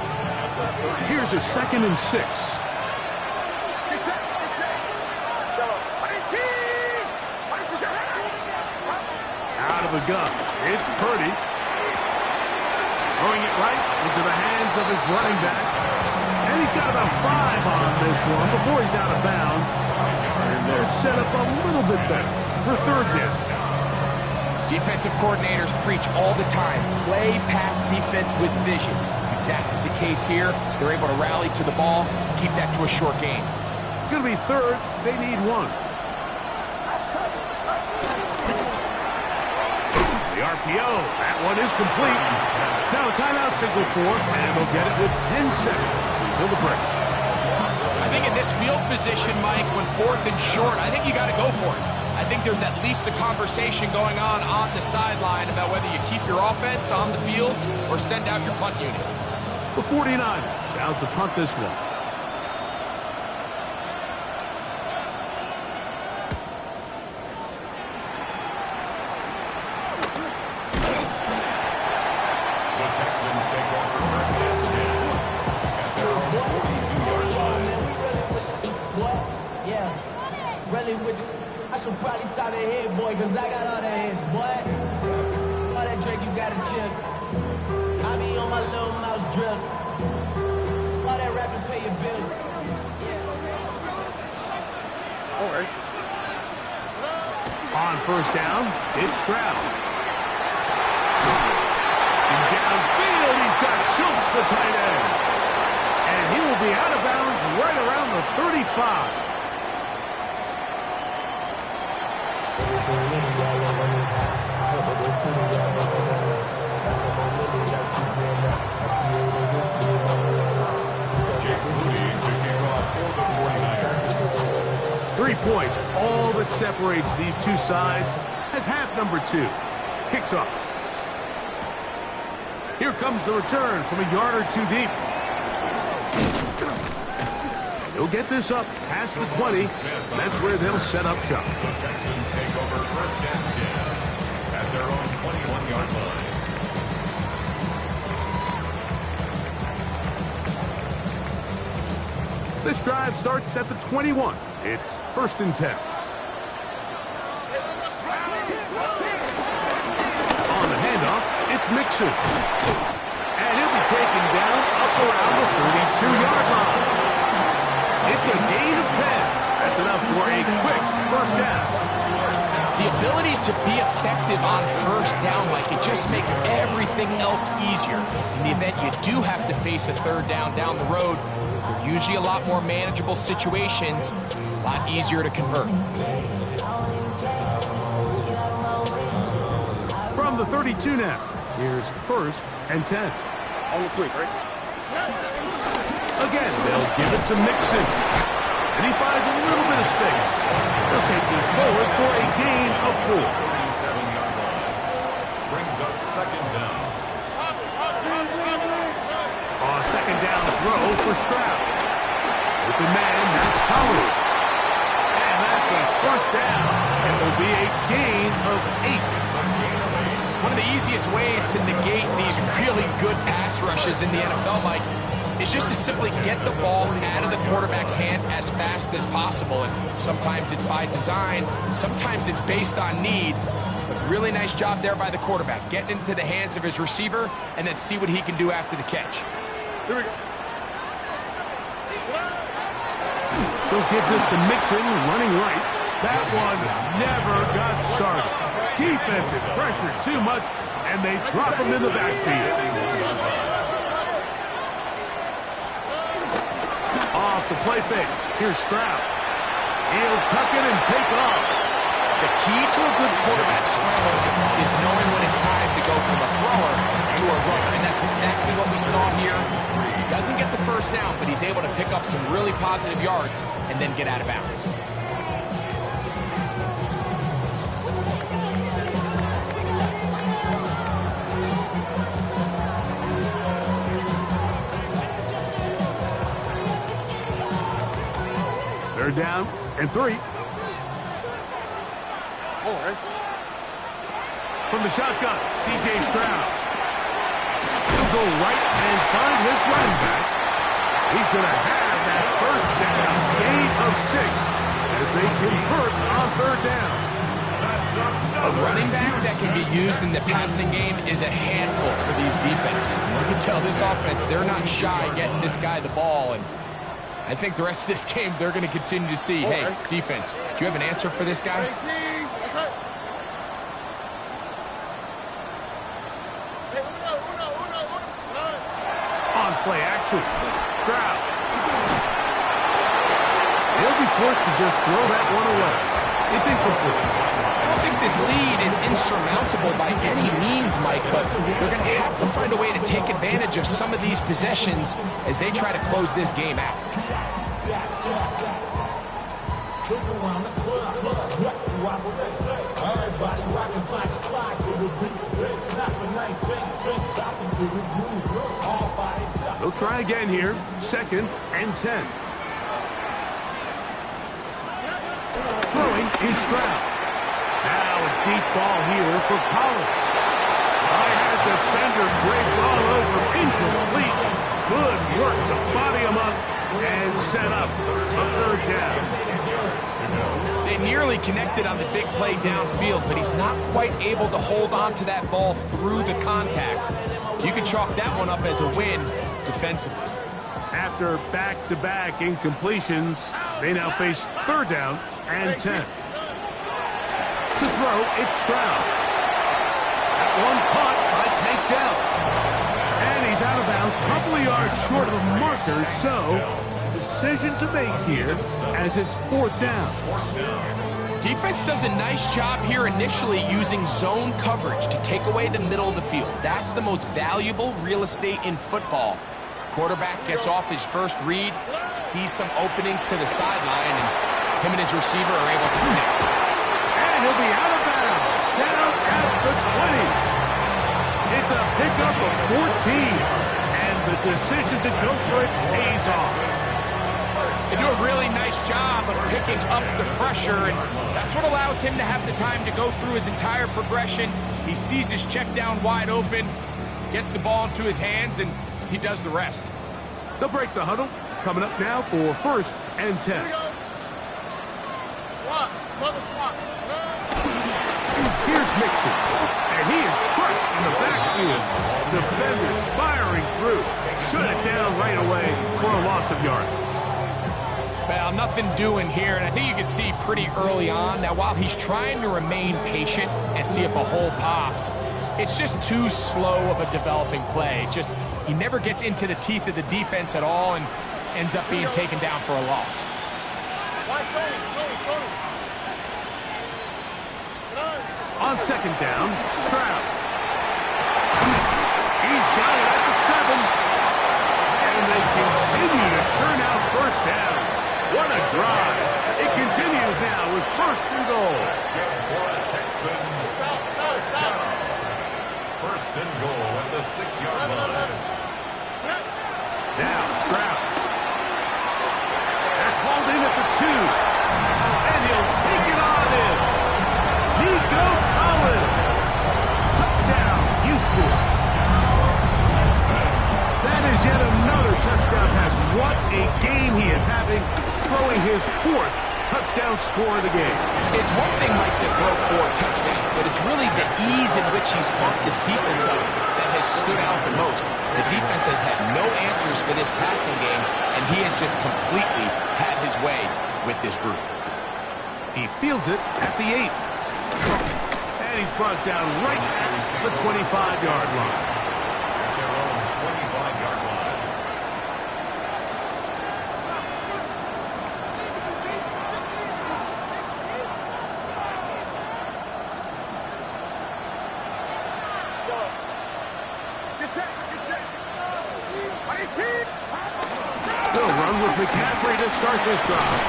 Here's a 2nd and 6. Out of the gun, it's Purdy. Throwing it right into the hands of his running back. And he's got about 5 on this one before he's out of bounds. And they're set up a little bit better for third down. Defensive coordinators preach all the time, play pass defense with vision. It's exactly the case here. They're able to rally to the ball, keep that to a short game. It's going to be third. They need 1. The RPO, that one is complete. Now a timeout signal for, and they'll get it with 10 seconds until the break. I think in this field position, Mike, when 4th and short, I think you got to go for it. I think there's at least a conversation going on the sideline about whether you keep your offense on the field or send out your punt unit. The 49ers out to punt this one. The Texans take over first and 10 at their own 42-yard line. What? Yeah. Really with you. I should probably stop that head, boy, because I got all the heads, boy. All that Drake, you got to chill. I be on my little mouse drill. All that rapping, pay your bills. All right. On first down, it's Stroud. And downfield, he's got Schultz, the tight end. And he will be out of bounds right around the 35. Jake Moody separates these two sides as half number 2 kicks off. Here comes the return from a yard or 2 deep. He'll get this up past the 20. That's where they'll set up shop. The Texans take over first and 10 at their own 21-yard line. This drive starts at the 21. It's first and 10. On the handoff, it's Mixon. And he'll be taken down up around the 32-yard line. It's a gain of 10. That's enough for a quick first down. The ability to be effective on first down, Mike, it just makes everything else easier. In the event you do have to face a third down the road, they're usually a lot more manageable situations, a lot easier to convert. From the 32 now, here's first and 10. On the quick, right? Again, they'll give it to Mixon. And he finds a little bit of space. He'll take this forward for a gain of 4. 37-yard line. Brings up second down. Second down throw for Stroud. Open man, that's Powers. And that's a first down. It will be a gain of 8. One of the easiest ways to negate these really good pass rushes in the NFL, Mike, is just to simply get the ball out of the quarterback's hand as fast as possible. And sometimes it's by design, sometimes it's based on need. But really nice job there by the quarterback, getting into the hands of his receiver and then see what he can do after the catch. Here we go. He'll give this to Mixon, running right. That one never got started. Defensive pressure too much, and they drop him in the backfield. Off the play fake. Here's Stroud. He'll tuck it and take off. The key to a good quarterback scramble is knowing when it's time to go from a thrower to a runner, and that's exactly what we saw here. He doesn't get the first down, but he's able to pick up some really positive yards and then get out of bounds. They're down and 3. All right. From the shotgun, C.J. Stroud. He'll go right and find his running back. He's going to have that first down, gain of 6, as they convert on third down. A running back that can be used in the passing game is a handful for these defenses. You can tell this offense, they're not shy getting this guy the ball, and I think the rest of this game, they're going to continue to see, hey, defense, do you have an answer for this guy? On play action, Stroud. He'll be forced to just throw that one away. It's incomplete. I don't think this lead is insurmountable by any means, Mike, but they're going to have to find a way to take advantage of some of these possessions as they try to close this game out. They'll try again here. Second and 10. Throwing is Stroud. Now a deep ball here for Collins. By the defender draped all over. Incomplete. Good work to body him up and set up a third down. They nearly connected on the big play downfield, but he's not quite able to hold on to that ball through the contact. You can chalk that one up as a win defensively. After back-to-back incompletions, they now face third down and 10. To throw, it's Stroud. That one caught by Tank Dell. And he's out of bounds, a couple of yards short of the marker, so decision to make here as it's fourth down. Defense does a nice job here initially using zone coverage to take away the middle of the field. That's the most valuable real estate in football. Quarterback gets off his first read, sees some openings to the sideline, and him and his receiver are able to connect. he'll be out of bounds, down at the 20. It's a pickup of 14, and the decision to go for it pays off. They do a really nice job of picking up the pressure, and that's what allows him to have the time to go through his entire progression. He sees his check down wide open, gets the ball into his hands, and he does the rest. They'll break the huddle. Coming up now for 1st and 10. Here's Mixon, and he is crushed in the backfield. Defenders firing through. Shut it down right away for a loss of yards. Well, nothing doing here, and I think you can see pretty early on that while he's trying to remain patient and see if a hole pops, it's just too slow of a developing play. He never gets into the teeth of the defense at all and ends up being taken down for a loss. On 2nd down, Stroud. He's got it at the 7. And they continue to churn out 1st down. What a drive. It continues now with 1st and goal. Texans. 1st and goal at the 6-yard line. Now Stroud. That's hauled in at the 2. And he'll take it on in. Nico Collins. Touchdown, Houston. That is yet another touchdown pass. What a game he is having, throwing his 4th touchdown score of the game. It's one thing, Mike, to throw 4 touchdowns, but it's really the ease in which he's caught this defense up that has stood out the most. The defense has had no answers for this passing game, and he has just completely had his way with this group. He fields it at the 8. And he's brought down right at the 25-yard line. At their own 25-yard line. They'll run with McCaffrey to start this drive.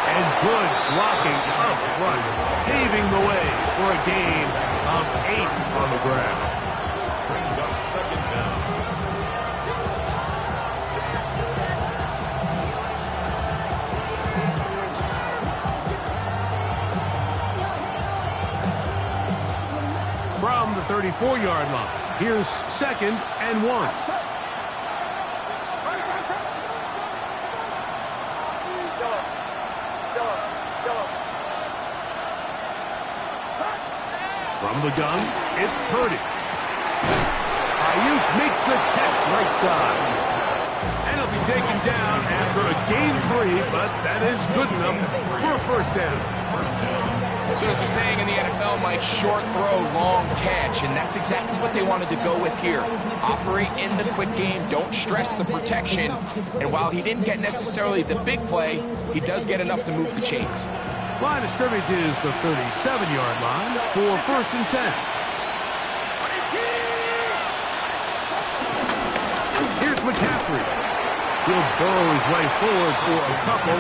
And good blocking up front, paving the way for a gain of 8 on the ground. Brings up 2nd down. From the 34-yard line, here's 2nd and 1. From the gun, it's Purdy. Ayuk makes the catch right side. And he'll be taken down after a gain 3, but that is good enough for a 1st down. So there's a saying in the NFL, Mike, short throw, long catch, and that's exactly what they wanted to go with here. Operate in the quick game, don't stress the protection, and while he didn't get necessarily the big play, he does get enough to move the chains. Line of scrimmage is the 37-yard line for 1st and 10. Here's McCaffrey. He'll burrow his way forward for a couple.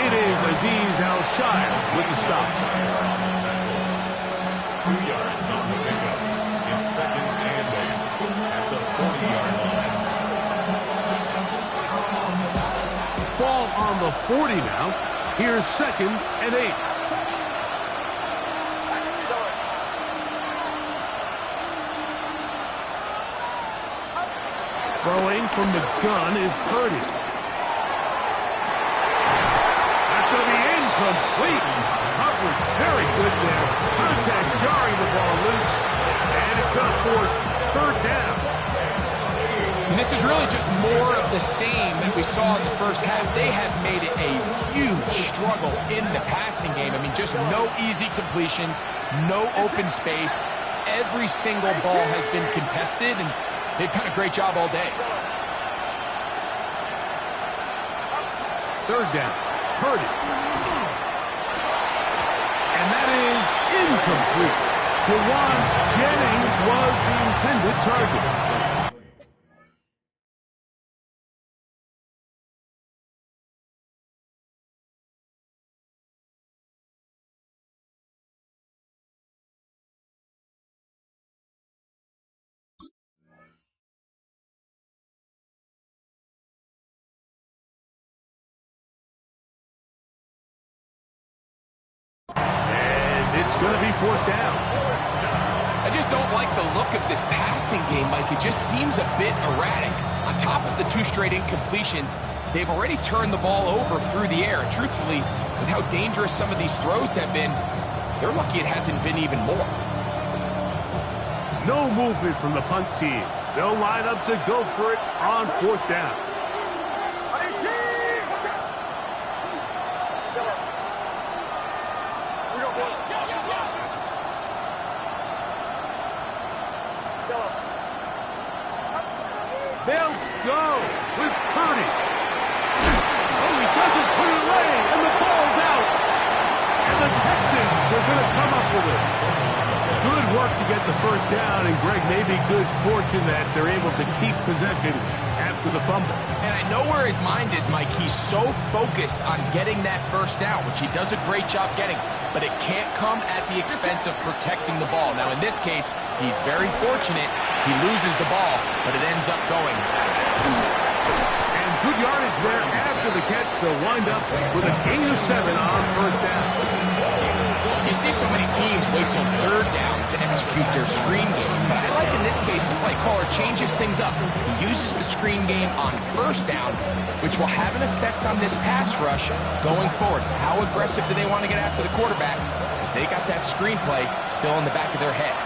It is Azeez Al-Shire with the stop. 2 yards on the pickup. It's 2nd and 8 at the 40-yard line. Ball on the 40 now. Here's 2nd and 8. Throwing from the gun is Purdy. That's going to be incomplete. Coverage very good there. Contact jarring the ball loose. And it's going to force 3rd down. And this is really just more of the same that we saw in the 1st half. They have made it a huge struggle in the passing game. I mean, just no easy completions, no open space. Every single ball has been contested, and they've done a great job all day. 3rd down. Purdy. And that is incomplete. Jawan Jennings was the intended target. going to be fourth down. I just don't like the look of this passing game, Mike. It just seems a bit erratic. On top of the 2 straight incompletions, they've already turned the ball over through the air. And truthfully, with how dangerous some of these throws have been, they're lucky it hasn't been even more. No movement from the punt team. They'll line up to go for it on fourth down. They'll go with Purdy. Oh, he doesn't put it away, and the ball's out. And the Texans are going to come up with it. Good work to get the first down, and Greg, maybe good fortune that they're able to keep possession after the fumble. And I know where his mind is, Mike. He's so focused on getting that first down, which he does a great job getting, but it can't come at the expense of protecting the ball. Now, in this case, he's very fortunate. He loses the ball, but it ends up going. And good yardage there after the catch. They'll wind up with a gain of 7 on first down. You see so many teams wait till third down to execute their screen game. I like in this case the play caller changes things up. He uses the screen game on first down, which will have an effect on this pass rush going forward. How aggressive do they want to get after the quarterback? Because they got that screen play still in the back of their head.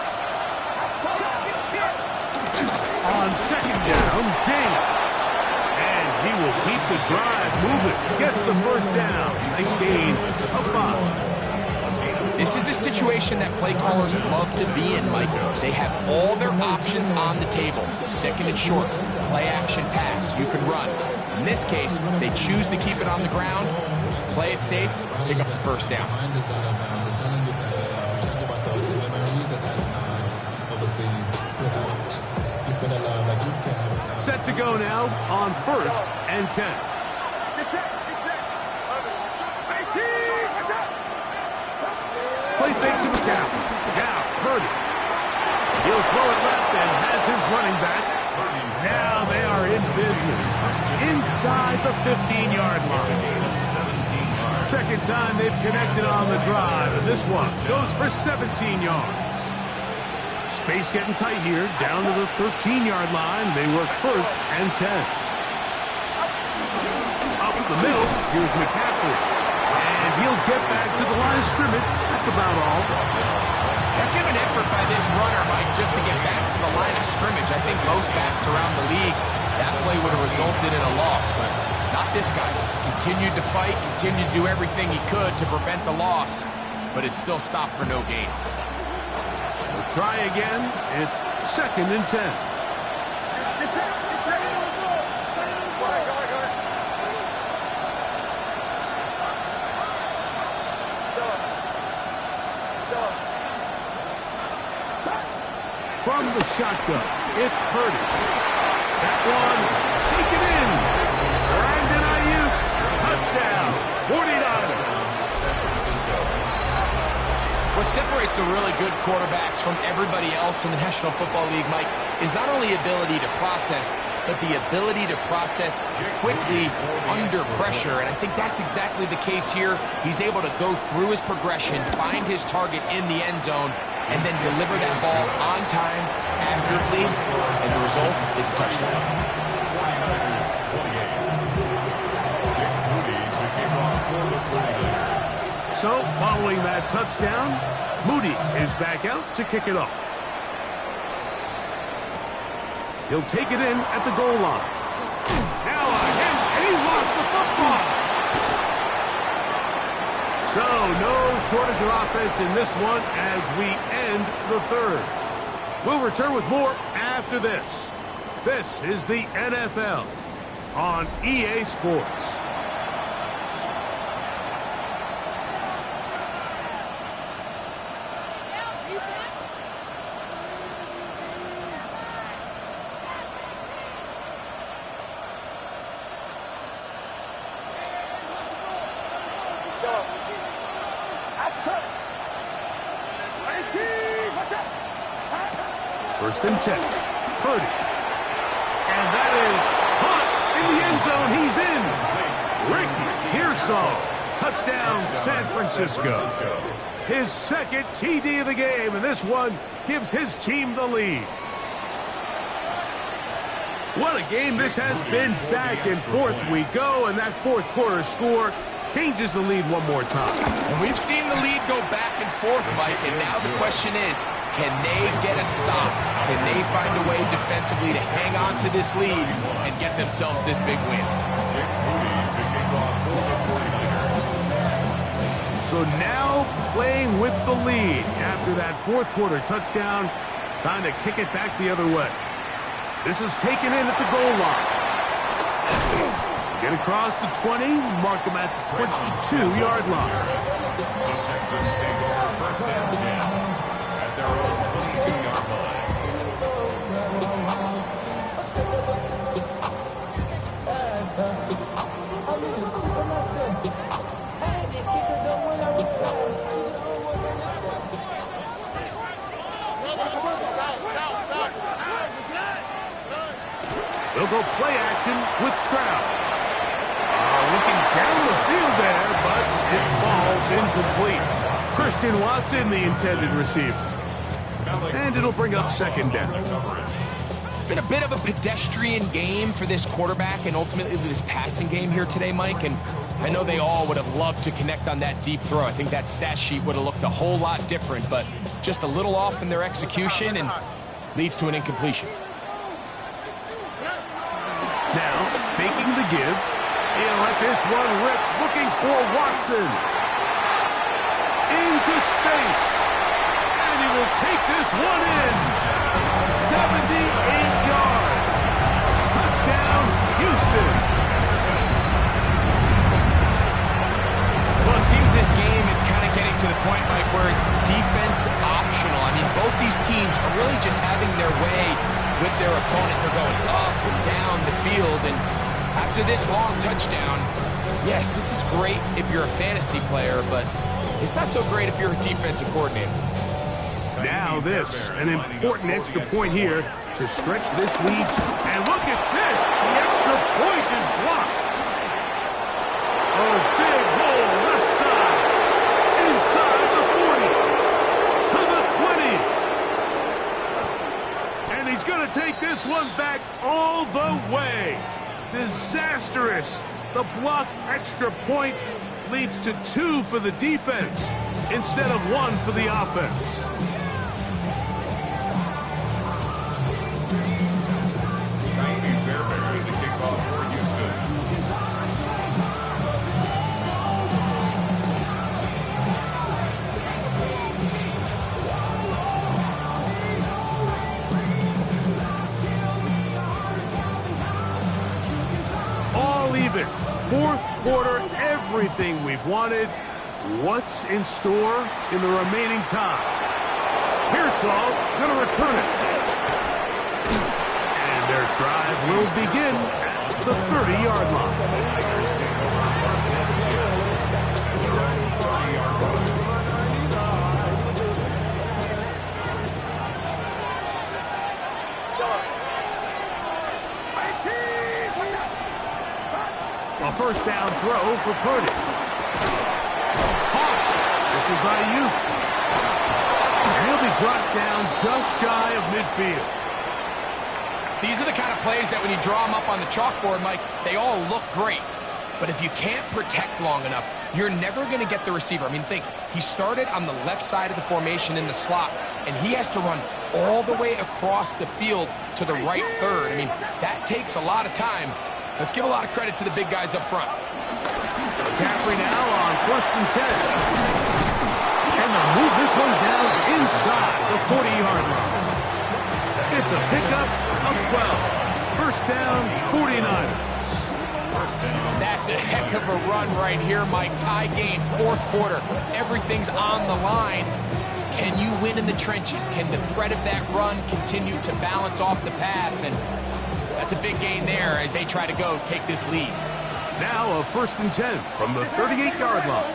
On second down, James. And he will keep the drive moving. Gets the first down. Nice gain of 5. This is a situation that play callers love to be in, Mike. They have all their options on the table. Second and short, play action pass, you can run. In this case, they choose to keep it on the ground, play it safe, pick up the first down. Set to go now on first and 10. Play fake to McCaffrey. Now, Purdy. He'll throw it left and has his running back. Now they are in business. Inside the 15-yard line. Second time they've connected on the drive, and this one goes for 17 yards. Space getting tight here, down to the 13-yard line. They work first and 10. Up the middle, here's McCaffrey. And he'll get back to the line of scrimmage. That's about all. Heck of an effort by this runner, Mike, just to get back to the line of scrimmage. I think most backs around the league, that play would have resulted in a loss, but not this guy. Continued to fight, continued to do everything he could to prevent the loss, but it still stopped for no gain. We'll try again. It's second and 10. From the shotgun, it's Purdy. That one, taken in. Brandon Ayuk, touchdown, 49ers. What separates the really good quarterbacks from everybody else in the National Football League, Mike, is not only ability to process, but the ability to process quickly under pressure. And I think that's exactly the case here. He's able to go through his progression, find his target in the end zone, and then deliver that ball on time, accurately, and the result is a touchdown. So, following that touchdown, Moody is back out to kick it off. He'll take it in at the goal line. Now on him, and he lost the football. So, no shortage of offense in this one as we end the third. We'll return with more after this. This is the NFL on EA Sports. First and 10. Purdy. And that is caught in the end zone. He's in. Ricky Pearsall. Touchdown, San Francisco. his second TD of the game, and this one gives his team the lead. What a game this has been. Back and forth we go, and that fourth quarter score changes the lead one more time. And we've seen the lead go back and forth, Mike, and now the question is, can they get a stop? Can they find a way defensively to hang on to this lead and get themselves this big win? So now playing with the lead after that fourth quarter touchdown, time to kick it back the other way. This is taken in at the goal line. Get across the 20, mark them at the 22-yard line. The Texans take over first and 10 at their own 22-yard line. They'll go play action with Stroud. Looking down the field there, but it falls incomplete. Christian Watson, the intended receiver. And it'll bring up second down. It's been a bit of a pedestrian game for this quarterback and ultimately this passing game here today, Mike. And I know they all would have loved to connect on that deep throw. I think that stat sheet would have looked a whole lot different, but just a little off in their execution and leads to an incompletion. Now, faking the give. He'll let this one rip, looking for Watson. Into space. And he will take this one in. 78 yards. Touchdown, Houston. Well, it seems this game is kind of getting to the point, Mike, where it's defense optional. I mean, both these teams are really just having their way with their opponent. They're going up and down the field, and after this long touchdown, yes, this is great if you're a fantasy player, but it's not so great if you're a defensive coordinator. Now this, an important extra point here to stretch this lead. And look at this, the extra point is blocked. Oh, big hole, left side, inside the 40, to the 20. And he's going to take this one back all the way. Disastrous. The blocked extra point leads to 2 for the defense instead of 1 for the offense. The kickoff for Houston. All even. Fourth quarter, everything we've wanted. What's in store in the remaining time? Pearsall going to return it. And their drive will begin at the 30-yard line. A first down throw for Purdy. Caught. This is Ayuk. He'll be brought down just shy of midfield. These are the kind of plays that when you draw them up on the chalkboard, Mike, they all look great. But if you can't protect long enough, you're never going to get the receiver. I mean, think, he started on the left side of the formation in the slot, and he has to run all the way across the field to the right third. I mean, that takes a lot of time. Let's give a lot of credit to the big guys up front. McCaffrey now on first and 10. And they'll move this one down inside the 40-yard line. It's a pickup of 12. First down, 49ers. That's a heck of a run right here, Mike. Tie game, fourth quarter. Everything's on the line. Can you win in the trenches? Can the threat of that run continue to balance off the pass? And that's a big gain there as they try to go take this lead. Now a first and 10 from the 38-yard line.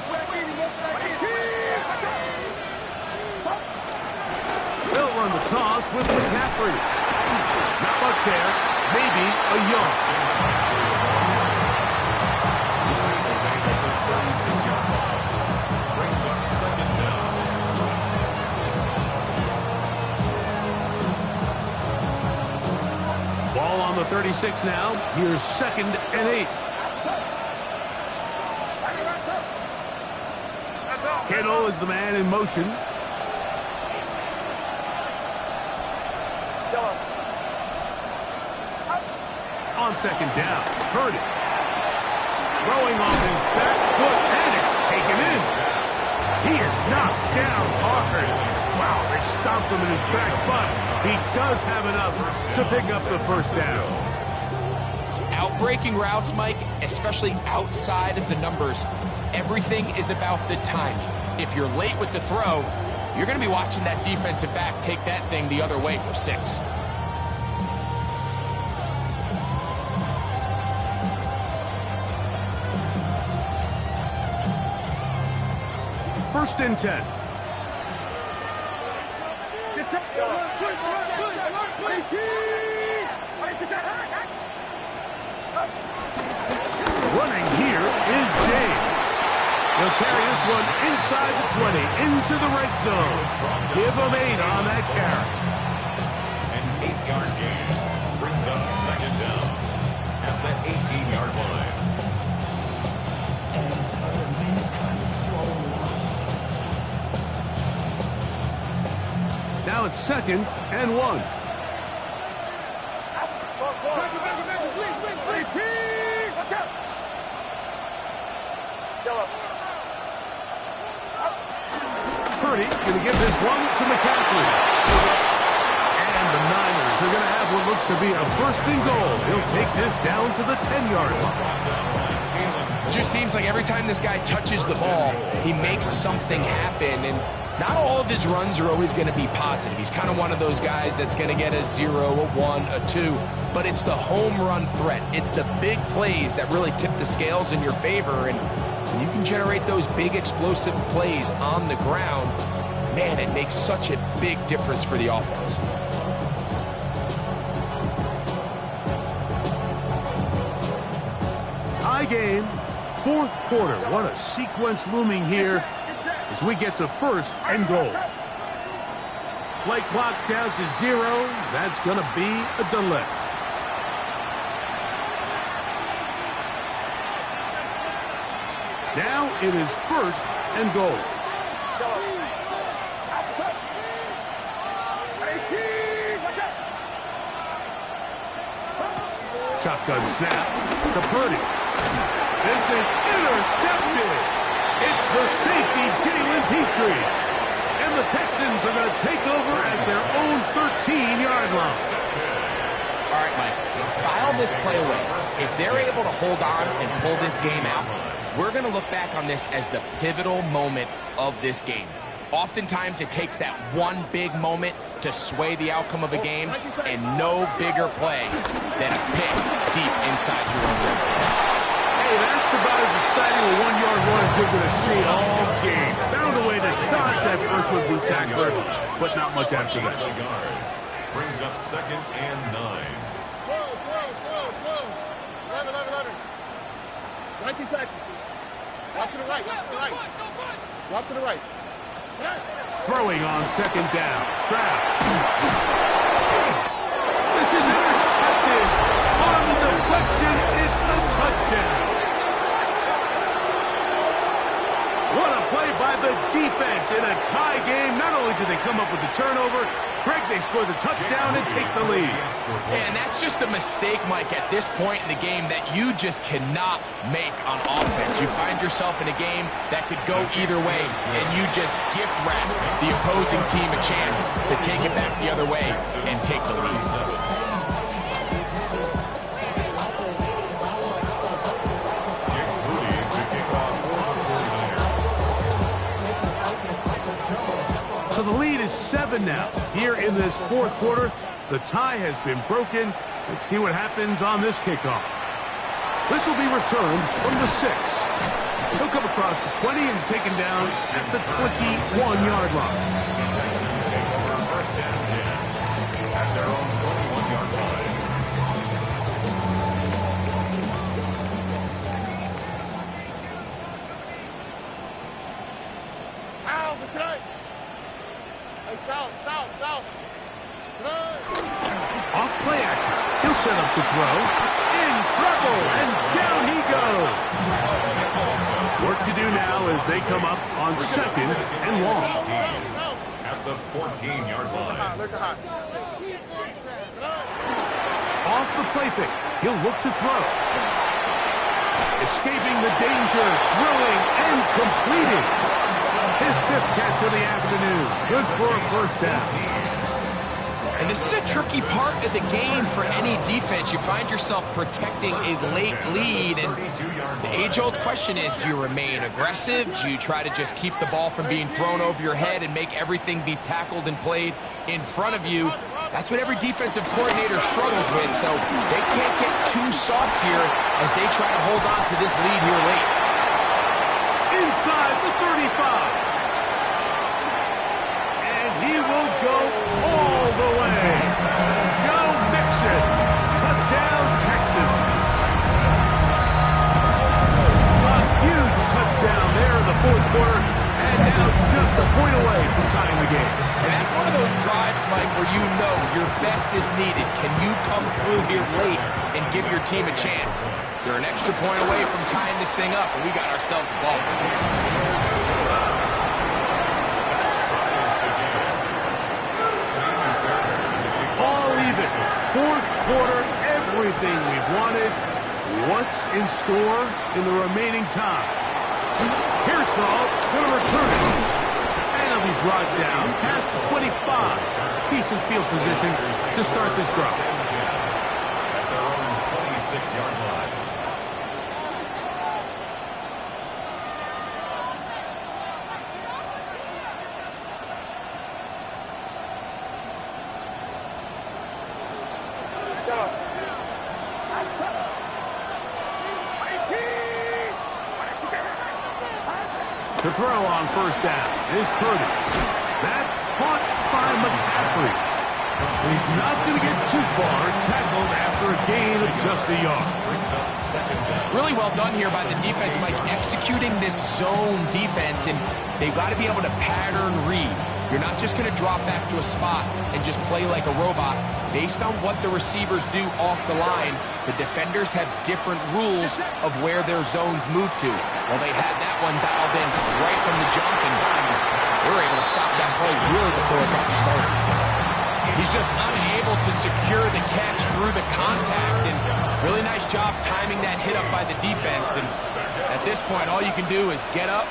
They'll run the toss with McCaffrey. Not much there. Maybe a yard. Brings up second down. On the 36 now, here's 2nd and 8. Kittle is the man in motion. On 2nd down, Purdy. Throwing off his back foot, and it's taken in. He is knocked down hard. Wow, they stomped him in his tracks, but he does have enough to pick up the first down. Outbreaking routes, Mike, especially outside of the numbers, everything is about the timing. If you're late with the throw, you're going to be watching that defensive back take that thing the other way for 6. First and 10. Running here is James. He'll carry this one inside the 20, into the red zone. Give him 8 on that carry. An 8-yard gain brings up 2nd down at the 18-yard line. Now it's 2nd and 1. Purdy going to give this one to McCaffrey. And the Niners are going to have what looks to be a 1st and goal. He'll take this down to the 10-yard line. It just seems like every time this guy touches the ball, he makes something happen, and not all of his runs are always going to be positive. He's kind of one of those guys that's going to get a 0, a 1, a 2, but it's the home run threat. It's the big plays that really tip the scales in your favor, and when you can generate those big explosive plays on the ground, man, it makes such a big difference for the offense. Tie game, 4th quarter. What a sequence looming here as we get to 1st and goal. Play clock down to 0. That's going to be a delay. Now it is 1st and goal. Shotgun snap to Purdy. This is intercepted. It's the safety, Jalen Petrie. And the Texans are going to take over at their own 13-yard line. All right, Mike, file this play away. If they're able to hold on and pull this game out, we're going to look back on this as the pivotal moment of this game. Oftentimes, it takes that one big moment to sway the outcome of a game, and no bigger play than a pick deep inside your own red zone. Hey, that's about as exciting a 1-yard run as you're going to see all game. Found a way to dodge that first would-be tackler, but not much after that. Brings up 2nd and 9. Whoa. 11. 19 taxes. Walk to the right. Walk to the right. Throwing on 2nd down. Stroud. This is intercepted. On the deflection, it's a touchdown. What a play by the defense in a tie game. Not only did they come up with the turnover, Greg, they score the touchdown and take the lead. And that's just a mistake, Mike, at this point in the game that you just cannot make on offense. You find yourself in a game that could go either way, and you just gift wrap the opposing team a chance to take it back the other way and take the lead. So the lead is 7 now. Here in this 4th quarter, the tie has been broken. Let's see what happens on this kickoff. This will be returned from the 6. He'll come across the 20 and taken down at the 21-yard line. First and 10 at their own 21-yard line. Out, okay. South. Off play action. He'll set up to throw. In trouble, and down he goes. Work to do now as they come up on 2nd and long. At the 14-yard line. Off the play fake, he'll look to throw. Escaping the danger, throwing and completing. His 5th catch of the afternoon. Good for a first down. And this is a tricky part of the game for any defense. You find yourself protecting a late lead, and the age-old question is, do you remain aggressive? Do you try to just keep the ball from being thrown over your head and make everything be tackled and played in front of you? That's what every defensive coordinator struggles with, so they can't get too soft here as they try to hold on to this lead here late. Inside the 35. And he will go all the way. Joe Mixon. Touchdown, Texans. A huge touchdown there in the 4th quarter. And now just a point away from tying the game. And that's one of those drives, Mike, where you know your best is needed. Can you come through here late and give your team a chance? You're an extra point away from tying this thing up, and we got ourselves a ball. All even. 4th quarter, everything we've wanted. What's in store in the remaining time? Pearsall going to return it. And he'll be brought down past the 25. Decent field position to start this drive. At their own 26-yard line. To throw on first down is Purdy. That's caught by McCaffrey. He's not going to get too far, tackled after a gain of just a yard. Really well done here by the defense, Mike, executing this zone defense, and they've got to be able to pattern read. You're not just going to drop back to a spot and just play like a robot. Based on what the receivers do off the line, the defenders have different rules of where their zones move to. Well, they had that one dialed in right from the jump, and they were able to stop that play really before it got started. He's just unable to secure the catch through the contact, and really nice job timing that hit up by the defense. And at this point, all you can do is get up,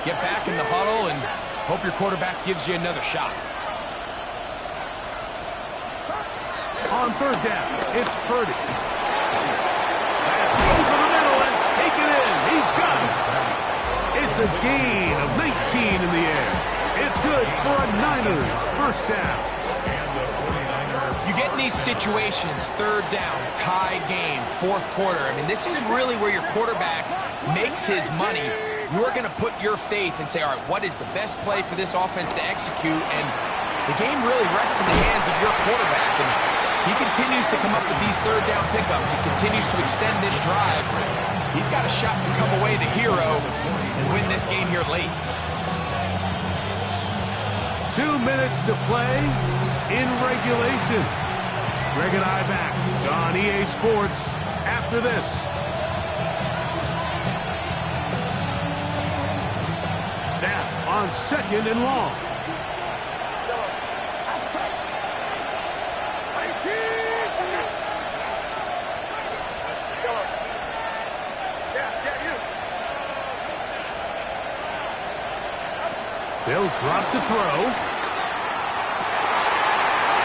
get back in the huddle, and hope your quarterback gives you another shot. On 3rd down, it's Purdy. That's over the middle and take it in. He's got it. It's a gain of 19 in the air. It's good for a Niners first down. You get in these situations, 3rd down, tie game, 4th quarter. I mean, this is really where your quarterback makes his money. You're going to put your faith and say, all right, what is the best play for this offense to execute? And the game really rests in the hands of your quarterback. And he continues to come up with these 3rd down pickups. He continues to extend this drive. He's got a shot to come away the hero and win this game here late. 2 minutes to play in regulation. Greg and I back on EA Sports after this. Now on 2nd and long. They'll drop to throw.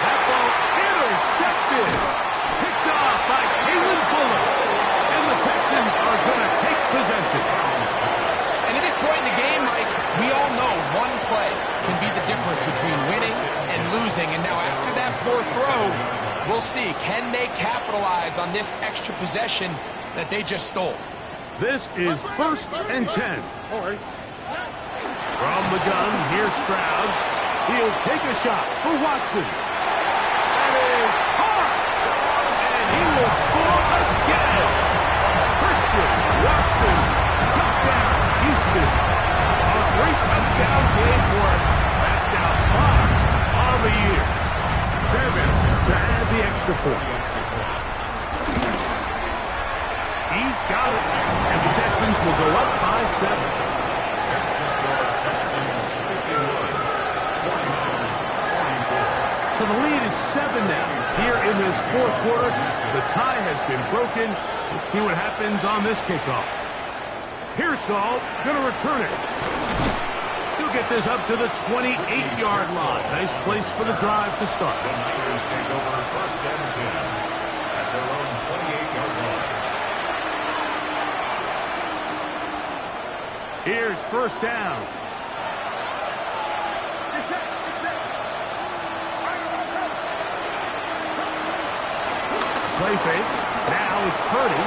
That ball intercepted. Picked off by Kalen Fuller. And the Texans are going to take possession. And at this point in the game, Mike, we all know one play can be the difference between winning and losing. And now after that poor throw, we'll see. Can they capitalize on this extra possession that they just stole? This is 1st and 10. All right. From the gun, here's Stroud. He'll take a shot for Watson. That is hard. And he will score again. Christian Watson. Touchdown, Houston. A great touchdown play for him. That's now 5 on the year. Fairbairn to add the extra point. been broken. Let's see what happens on this kickoff. Pearsall going to return it. He'll get this up to the 28-yard line. Nice place for the drive to start. The Niners take over first and 10 at their own 28-yard line. Here's first down. Play fake. Now it's Purdy.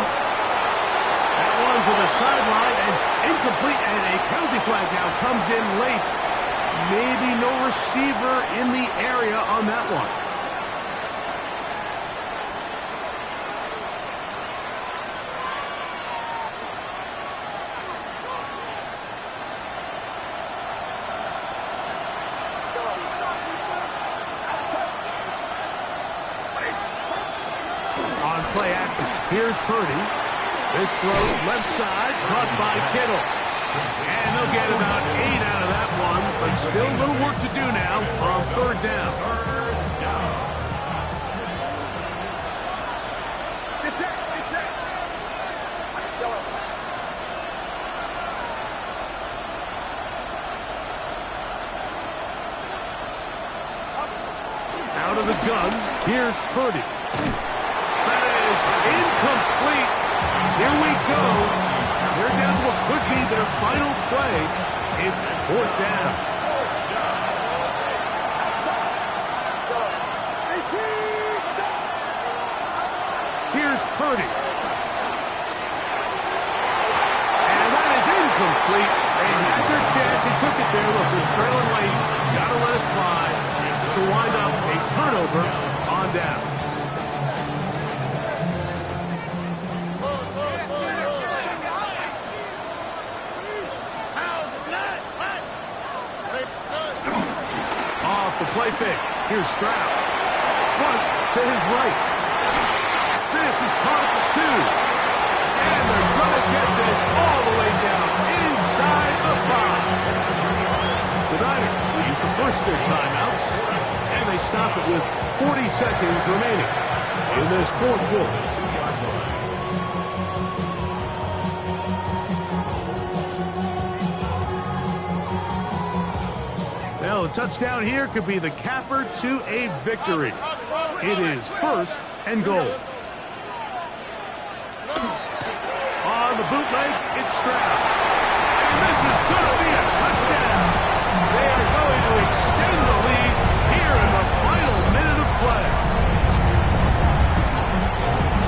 That one to the sideline and incomplete, and a penalty flag now comes in late. Maybe no receiver in the area on that one. On play action, here's Purdy. This throw left side, caught by Kittle. And they'll get about 8 out of that one, but still a little work to do now on third down. Out of the gun, here's Purdy. That is incomplete. Here we go. They're down to what could be their final play. It's fourth down. Here's Purdy. And that is incomplete. They had their chance. They took it there. Look, they're trailing late. Got to let it fly. So wind up a turnover on down. The play fake. Here's Stroud. Flush to his right. This is caught at the 2. And they're going to get this all the way down inside the 5. The Niners will use the first of their timeouts, and they stop it with 40 seconds remaining in this fourth quarter. Well, a touchdown here could be the capper to a victory. It is first and goal. On the bootleg, it's Stroud. And this is going to be a touchdown. They are going to extend the lead here in the final minute of play.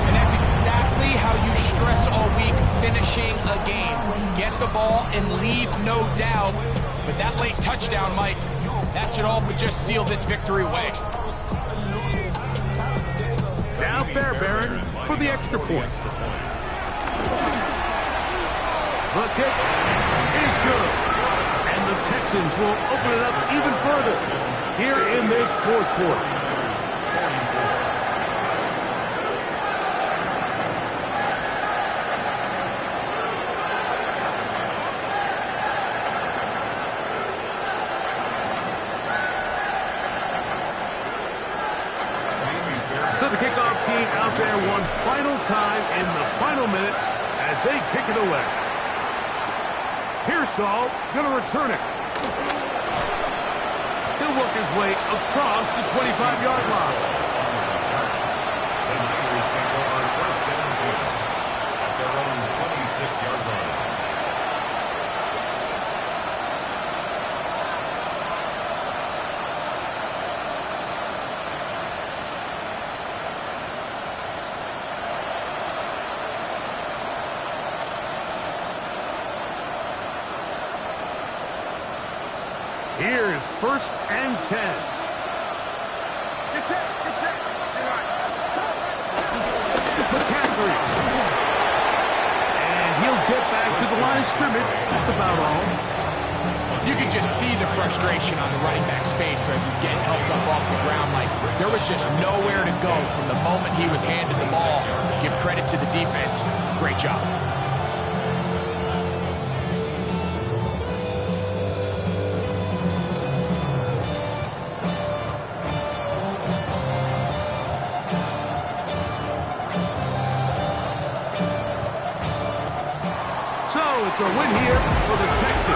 And that's exactly how you stress all week finishing a game. Get the ball and leave no doubt. But that late touchdown, Mike, that should all but just seal this victory away. Now Fairbairn for the extra point. The kick is good. And the Texans will open it up even further here in this fourth quarter. Out there one final time in the final minute as they kick it away. Pearsall going to return it. He'll work his way across the 25-yard line. The Niners take over first and 10 at their own 26-yard line. Here's first and 10. McCaffrey. And he'll get back to the line of scrimmage. That's about all. You can just see the frustration on the running back's face as he's getting helped up off the ground. Like, there was just nowhere to go from the moment he was handed the ball. Give credit to the defense. Great job. So it's a win here for the Texans.